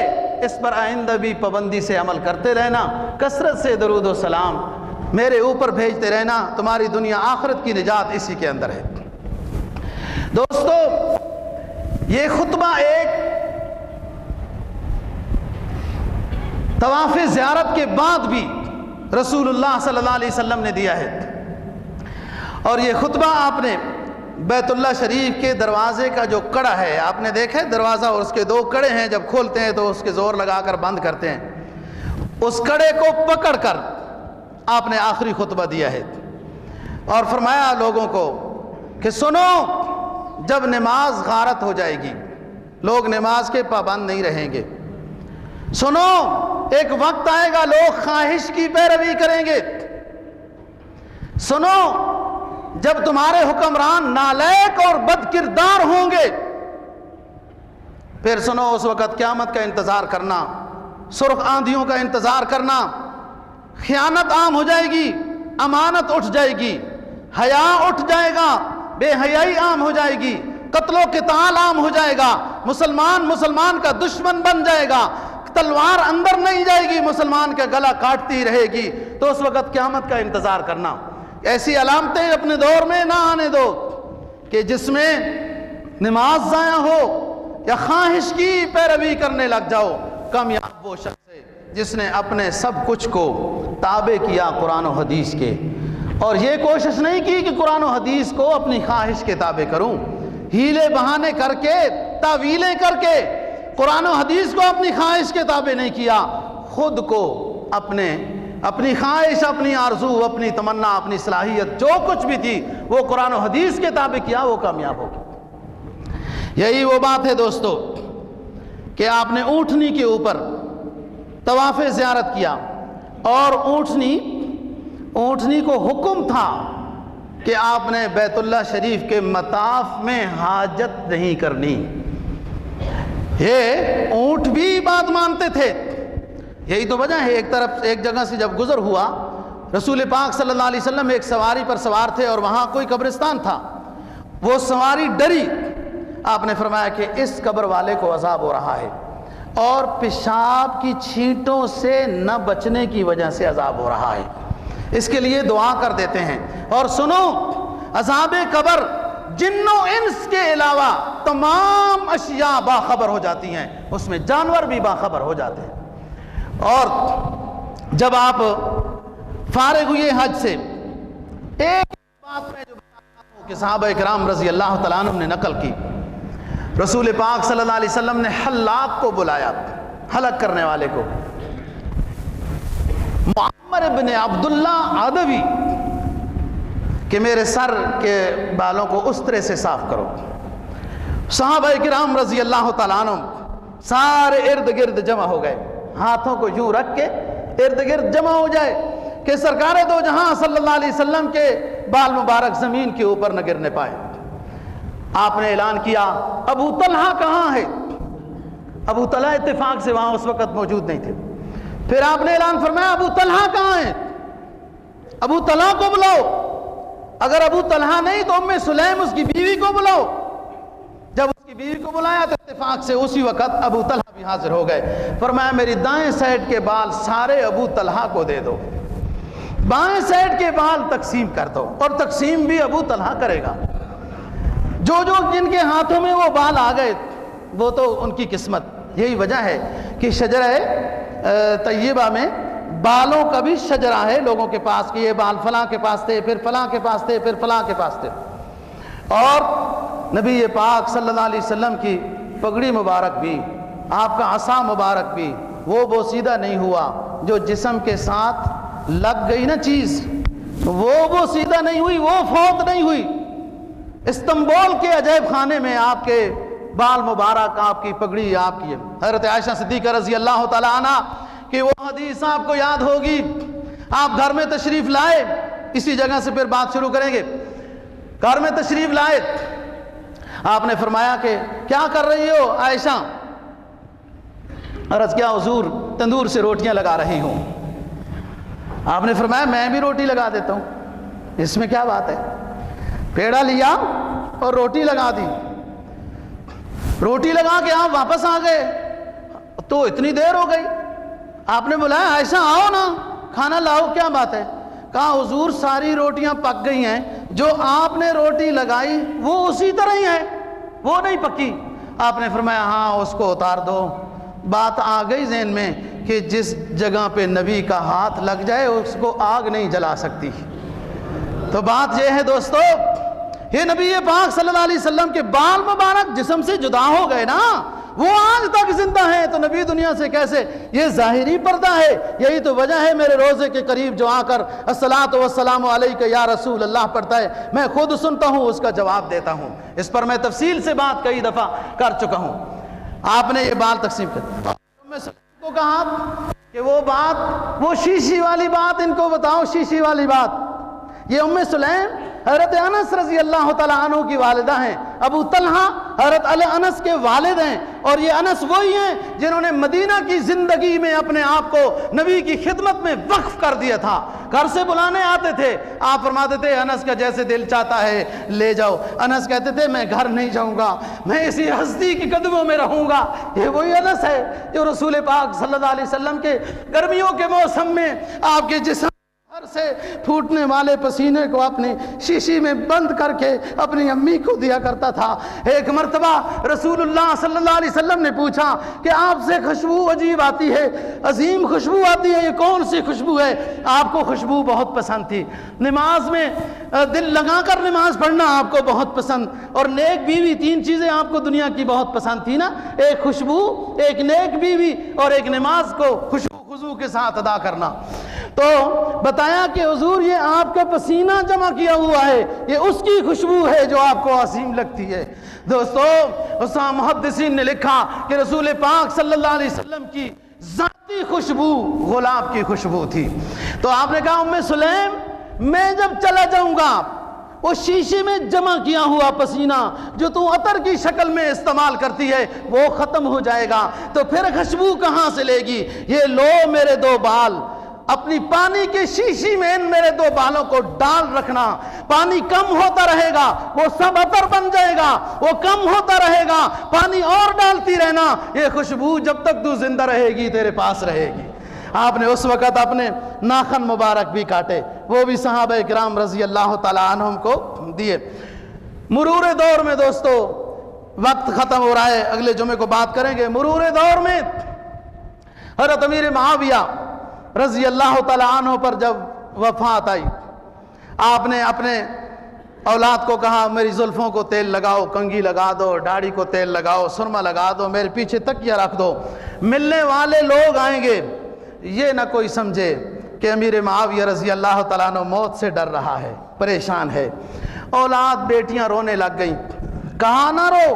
اس پر آئندہ بھی پابندی سے عمل کرتے رہنا، کثرت سے درود و سلام میرے اوپر بھیجتے رہنا، تمہاری دنیا آخرت کی نجات اسی کے اندر ہے۔ دوستو یہ خطبہ ایک طواف زیارت کے بعد بھی رسول اللہ صلی اللہ علیہ وسلم نے دیا ہے، اور یہ خطبہ آپ نے بیت اللہ شریف کے دروازے کا جو کڑا ہے، آپ نے دیکھا ہے دروازہ اور اس کے 2 کڑے ہیں، جب کھولتے ہیں تو اس کے زور لگا کر بند کرتے ہیں، اس کڑے کو پکڑ کر آپ نے آخری خطبہ دیا ہے اور فرمایا لوگوں کو کہ سنو، جب نماز غارت ہو جائے گی لوگ نماز کے پابند نہیں رہیں گے، سنو ایک وقت آئے گا لوگ خواہش کی پیروی کریں گے، سنو جب تمہارے حکمران نالائق اور بد کردار ہوں گے، پھر سنو اس وقت قیامت کا انتظار کرنا، سرخ آندھیوں کا انتظار کرنا، خیانت عام ہو جائے گی، امانت اٹھ جائے گی، حیا اٹھ جائے گا، بے حیائی عام ہو جائے گی، قتل و قتال عام ہو جائے گا، مسلمان کا دشمن بن جائے گا، تلوار اندر نہیں جائے گی، مسلمان کا گلا کاٹتی رہے گی۔ تو اس وقت قیامت کا انتظار کرنا، ایسی علامتیں اپنے دور میں نہ آنے دو کہ جس میں نماز ضائع ہو یا خواہش کی پیروی کرنے لگ جاؤ۔ کامیاب وہ شخص ہے جس نے اپنے سب کچھ کو تابع کیا قرآن و حدیث کے، اور یہ کوشش نہیں کی کہ قرآن و حدیث کو اپنی خواہش کے تابع کروں، ہیلے بہانے کر کے، تعویلیں کر کے قرآن و حدیث کو اپنی خواہش کے تابع نہیں کیا، خود کو اپنی خواہش، اپنی آرزو، اپنی تمنا، اپنی صلاحیت جو کچھ بھی تھی وہ قرآن و حدیث کے تابع کیا، وہ کامیاب ہو گیا۔ یہی وہ بات ہے دوستو کہ آپ نے اونٹنی کے اوپر طواف زیارت کیا، اور اونٹنی کو حکم تھا کہ آپ نے بیت اللہ شریف کے مطاف میں حاجت نہیں کرنی۔ یہ اونٹ بھی بات مانتے تھے، یہی تو وجہ ہے، ایک جگہ سے جب گزر ہوا، رسول پاک صلی اللہ علیہ وسلم ایک سواری پر سوار تھے اور وہاں کوئی قبرستان تھا، وہ سواری ڈری، آپ نے فرمایا کہ اس قبر والے کو عذاب ہو رہا ہے اور پیشاب کی چھینٹوں سے نہ بچنے کی وجہ سے عذاب ہو رہا ہے، اس کے لیے دعا کر دیتے ہیں۔ اور سنو، عذاب قبر جن و انس کے علاوہ تمام اشیاء باخبر ہو جاتی ہیں، اس میں جانور بھی باخبر ہو جاتے ہیں۔ اور جب آپ فارغ ہوئے حج سے، ایک بات میں جو بتاتا ہوں کہ صحابہ کرام رضی اللہ تعالیٰ عنہ نے نقل کی، رسول پاک صلی اللہ علیہ وسلم نے حلاق کو بلایا، حلق کرنے والے کو، معمر ابن عبداللہ عدوی، کہ میرے سر کے بالوں کو اس طرح سے صاف کرو۔ صحابہ کرام رضی اللہ تعالیٰ عنہ سارے ارد گرد جمع ہو گئے، ہاتھوں کو یوں رکھ کے ارد گرد جمع ہو جائے کہ سرکار دو جہاں صلی اللہ علیہ وسلم کے بال مبارک زمین کے اوپر نہ گرنے پائے۔ آپ نے اعلان کیا، ابو طلحہ کہاں ہے؟ ابو طلحہ اتفاق سے وہاں اس وقت موجود نہیں تھے۔ پھر آپ نے اعلان فرمایا، ابو طلحہ کہاں ہے؟ ابو طلحہ کو بلاؤ۔ اگر ابو طلحہ نہیں تو ام سلیم اس کی بیوی کو بلاؤ۔ جب اس کی بیوی کو بلایا تو اتفاق سے اسی وقت ابو طلحہ بھی حاضر ہو گئے۔ فرمایا میری دائیں سائڈ کے بال سارے ابو طلحہ کو دے دو، بائیں سائڈ کے بال تقسیم کر دو، اور تقسیم بھی ابو طلحہ کرے گا۔ جو جن کے ہاتھوں میں وہ بال آ گئے وہ تو ان کی قسمت۔ یہی وجہ ہے کہ شجرہ طیبہ میں بالوں کا بھی شجرہ ہے لوگوں کے پاس، کہ یہ بال فلاں کے پاس تھے، پھر فلاں کے پاس تھے، پھر فلاں کے پاس تھے۔ اور نبی پاک صلی اللہ علیہ وسلم کی پگڑی مبارک بھی، آپ کا عصا مبارک بھی وہ بوسیدہ نہیں ہوا، جو جسم کے ساتھ لگ گئی نا چیز، وہ بوسیدہ نہیں ہوئی، وہ فوت نہیں ہوئی۔ استنبول کے عجائب خانے میں آپ کے بال مبارک، آپ کی پگڑی، آپ کی حضرت عائشہ صدیقہ رضی اللہ تعالی عنہ کہ وہ حدیث آپ کو یاد ہوگی، آپ گھر میں تشریف لائے، اسی جگہ سے پھر بات شروع کریں گے۔ گھر میں تشریف لائے، آپ نے فرمایا کہ کیا کر رہی ہو عائشہ؟ عرض کیا حضور، تندور سے روٹیاں لگا رہی ہوں۔ آپ نے فرمایا میں بھی روٹی لگا دیتا ہوں، اس میں کیا بات ہے؟ پیڑا لیا اور روٹی لگا دی۔ روٹی لگا کے آپ واپس آ گئے تو اتنی دیر ہو گئی، آپ نے بلایا عائشہ آؤ نا کھانا لاؤ، کیا بات ہے؟ کہا حضور ساری روٹیاں پک گئی ہیں، جو آپ نے روٹی لگائی وہ اسی طرح ہی ہے، وہ نہیں پکی۔ آپ نے فرمایا ہاں اس کو اتار دو۔ بات آ گئی ذہن میں کہ جس جگہ پہ نبی کا ہاتھ لگ جائے اس کو آگ نہیں جلا سکتی۔ تو بات یہ ہے دوستو، یہ نبی پاک صلی اللہ علیہ وسلم کے بال مبارک جسم سے جدا ہو گئے نا، وہ آج تک زندہ ہیں، تو نبی دنیا سے کیسے؟ یہ ظاہری پردہ ہے۔ یہی تو وجہ ہے میرے روزے کے قریب جو آ کر الصلاۃ والسلام علیک یا رسول اللہ پڑھتا ہے، میں خود سنتا ہوں، اس کا جواب دیتا ہوں۔ اس پر میں تفصیل سے بات کئی دفعہ کر چکا ہوں۔ آپ نے یہ بال تقسیم کر کو کہا کہ وہ بات، وہ شیشی والی بات ان کو بتاؤ، شیشی والی بات۔ یہ ام سلیم حضرت انس رضی اللہ تعالیٰ عنہ کی والدہ ہیں، ابو طلحہ حضرت انس کے والد ہیں، اور یہ انس وہی ہیں جنہوں نے مدینہ کی زندگی میں اپنے آپ کو نبی کی خدمت میں وقف کر دیا تھا۔ گھر سے بلانے آتے تھے، آپ فرماتے تھے انس کا جیسے دل چاہتا ہے لے جاؤ۔ انس کہتے تھے میں گھر نہیں جاؤں گا، میں اسی ہستی کے قدموں میں رہوں گا۔ یہ وہی انس ہے جو رسول پاک صلی اللہ علیہ وسلم کے گرمیوں کے موسم میں آپ کے جسم سے پھوٹنے والے پسینے کو اپنی شیشی میں بند کر کے اپنی امی کو دیا کرتا تھا۔ ایک مرتبہ رسول اللہ صلی اللہ علیہ وسلم نے پوچھا کہ آپ سے خوشبو عجیب آتی ہے، عظیم خوشبو آتی ہے، یہ کون سی خوشبو ہے؟ آپ کو خوشبو بہت پسند تھی، نماز میں دل لگا کر نماز پڑھنا آپ کو بہت پسند، اور نیک بیوی، تین چیزیں آپ کو دنیا کی بہت پسند تھی نا، ایک خوشبو، ایک نیک بیوی، اور ایک نماز کو خضوع کے ساتھ ادا کرنا۔ تو بتایا کہ حضور یہ آپ کا پسینہ جمع کیا ہوا ہے، یہ اس کی خوشبو ہے جو آپ کو عظیم لگتی ہے۔ دوستو، اسام محدثین نے لکھا کہ رسول پاک صلی اللہ علیہ وسلم کی ذاتی خوشبو گلاب کی خوشبو تھی۔ تو آپ نے کہا ام سلیم میں جب چلا جاؤں گا وہ شیشے میں جمع کیا ہوا پسینہ جو تو عطر کی شکل میں استعمال کرتی ہے وہ ختم ہو جائے گا، تو پھر خوشبو کہاں سے لے گی؟ یہ لو میرے دو بال، اپنی پانی کے شیشی میں ان میرے دو بالوں کو ڈال رکھنا، پانی کم ہوتا رہے گا وہ سب عطر بن جائے گا، وہ کم ہوتا رہے گا پانی اور ڈالتی رہنا، یہ خوشبو جب تک تو زندہ رہے گی تیرے پاس رہے گی۔ آپ نے اس وقت اپنے ناخن مبارک بھی کاٹے، وہ بھی صحابہ کرام رضی اللہ تعالیٰ عنہم کو دیے۔ مرور دور میں دوستو، وقت ختم ہو رہا ہے، اگلے جمعے کو بات کریں گے۔ مرور دور میں حضرت امیر معاویہ رضی اللہ تعالیٰ عنہ پر جب وفات آئی، آپ نے اپنے اولاد کو کہا میری زلفوں کو تیل لگاؤ، کنگھی لگا دو، داڑھی کو تیل لگاؤ، سرما لگا دو، میرے پیچھے تکیہ رکھ دو، ملنے والے لوگ آئیں گے، یہ نہ کوئی سمجھے کہ امیر معاویہ رضی اللہ تعالیٰ عنہ موت سے ڈر رہا ہے، پریشان ہے۔ اولاد بیٹیاں رونے لگ گئیں، کہا نہ رو،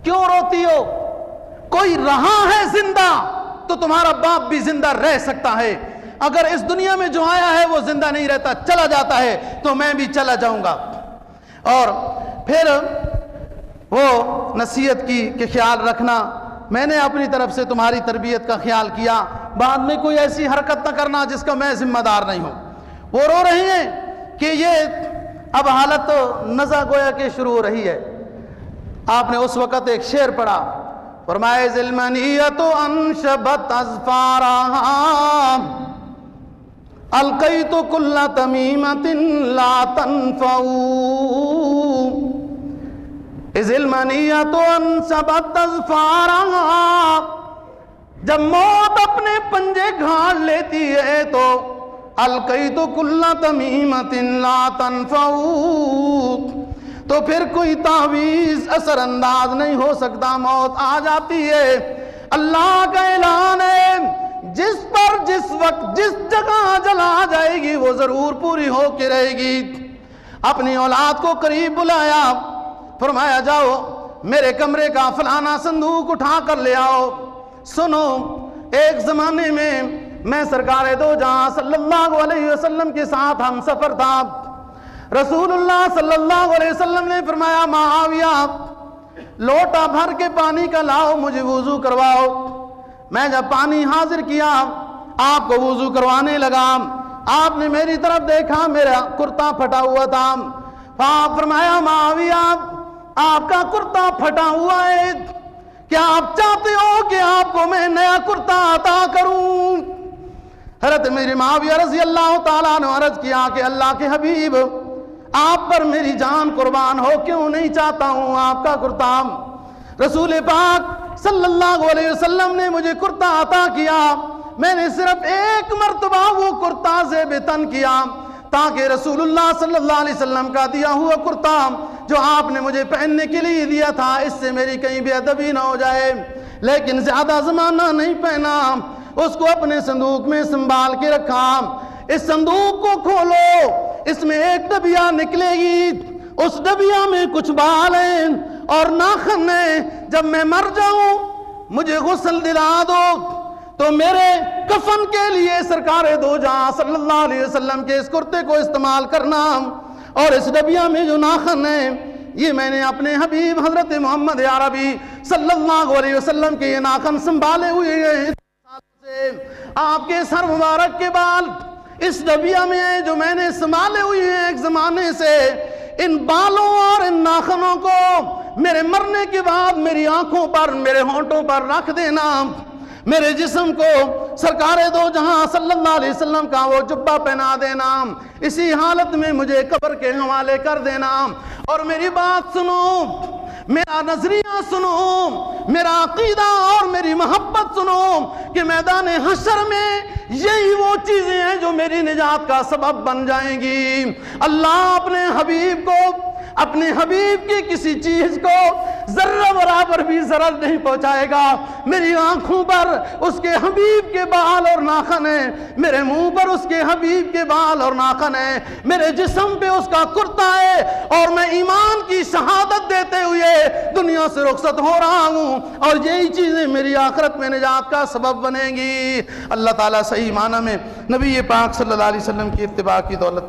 کیوں روتی ہو؟ کوئی رہا ہے زندہ تو تمہارا باپ بھی زندہ رہ سکتا ہے، اگر اس دنیا میں جو آیا ہے وہ زندہ نہیں رہتا، چلا جاتا ہے تو میں بھی چلا جاؤں گا۔ اور پھر وہ نصیحت کی کہ خیال رکھنا، میں نے اپنی طرف سے تمہاری تربیت کا خیال کیا، بعد میں کوئی ایسی حرکت نہ کرنا جس کا میں ذمہ دار نہیں ہوں۔ وہ رو رہی ہیں کہ یہ اب حالت نزع گویا کہ شروع ہو رہی ہے۔ آپ نے اس وقت ایک شعر پڑھا، فرمائے ذلمنیت انشبت اظفارہا القیت کل تمیمت لا تنفع، ذلمنیت انشبت اظفارہا، جب موت اپنے پنجے گھاڑ لیتی ہے تو القیت کل تمیمت لا تنفع، تو پھر کوئی تعویذ اثر انداز نہیں ہو سکتا، موت آ جاتی ہے۔ اللہ کا اعلان ہے جس پر جس وقت جس جگہ جلا جائے گی وہ ضرور پوری ہو کے رہے گی۔ اپنی اولاد کو قریب بلایا، فرمایا جاؤ میرے کمرے کا فلانا صندوق اٹھا کر لے آؤ۔ سنو، ایک زمانے میں سرکار دو جہاں صلی اللہ علیہ وسلم کے ساتھ ہم سفر تھا، رسول اللہ صلی اللہ علیہ وسلم نے فرمایا معاویہ لوٹا بھر کے پانی کا لاؤ، مجھے وضو کرواؤ۔ میں جب پانی حاضر کیا آپ کو وضو کروانے لگا، آپ نے میری طرف دیکھا، میرا کرتا پھٹا ہوا تھا، آپ فرمایا معاویہ آپ کا کرتا پھٹا ہوا ہے، کیا آپ چاہتے ہو کہ آپ کو میں نیا کرتا عطا کروں؟ حضرت میری معاویہ رضی اللہ تعالیٰ نے عرض کیا کہ اللہ کے حبیب آپ پر میری جان قربان ہو، کیوں نہیں چاہتا ہوں آپ کا کرتا۔ رسول پاک صلی اللہ علیہ وسلم نے مجھے کرتا عطا کیا، میں نے صرف ایک مرتبہ وہ کرتا زیب تن کیا تاکہ رسول اللہ صلی اللہ علیہ وسلم کا دیا ہوا کرتا جو آپ نے مجھے پہننے کے لیے دیا تھا اس سے میری کہیں بے ادبی نہ ہو جائے، لیکن زیادہ زمانہ نہیں پہنا، اس کو اپنے صندوق میں سنبھال کے رکھا۔ اس صندوق کو کھولو، اس میں ایک ڈبیا نکلے گی، اس ڈبیا میں کچھ بال ہیں اور ناخن ہیں، جب میں مر جاؤں مجھے غسل دلا دو تو میرے کفن کے لیے سرکار دو جہاں صلی اللہ علیہ وسلم کے اس کرتے کو استعمال کرنا، اور اس ڈبیا میں جو ناخن ہیں یہ میں نے اپنے حبیب حضرت محمد عربی صلی اللہ علیہ وسلم کے یہ ناخن سنبھالے ہوئے ہیں، آپ کے سر مبارک کے بال اس ڈبیا میں ہیں جو میں نے سنبھالے ہوئے ہیں ایک زمانے سے۔ ان بالوں اور ان ناخنوں کو میرے مرنے کے بعد میری آنکھوں پر میرے ہونٹوں پر رکھ دینا، میرے جسم کو سرکار دو جہاں صلی اللہ علیہ وسلم کا وہ جبہ پہنا دینا، اسی حالت میں مجھے قبر کے حوالے کر دینا، اور میری بات سنو، میرا نظریہ سنو، میرا عقیدہ اور میری محبت سنو کہ میدان حشر میں یہی وہ چیزیں ہیں جو میری نجات کا سبب بن جائیں گی۔ اللہ اپنے حبیب کو، اپنے حبیب کی کسی چیز کو ذرہ برابر بھی ضرر نہیں پہنچائے گا۔ میری آنکھوں پر اس کے حبیب کے بال اور ناخن ہیں، میرے منہ پر اس کے حبیب کے بال اور ناخن ہیں، میرے جسم پہ اس کا کرتا ہے، اور میں ایمان کی شہادت دیتے ہوئے دنیا سے رخصت ہو رہا ہوں، اور یہی چیزیں میری آخرت میں نجات کا سبب بنیں گی۔ اللہ تعالیٰ صحیح معنی میں نبی پاک صلی اللہ علیہ وسلم کی اتباع کی دولت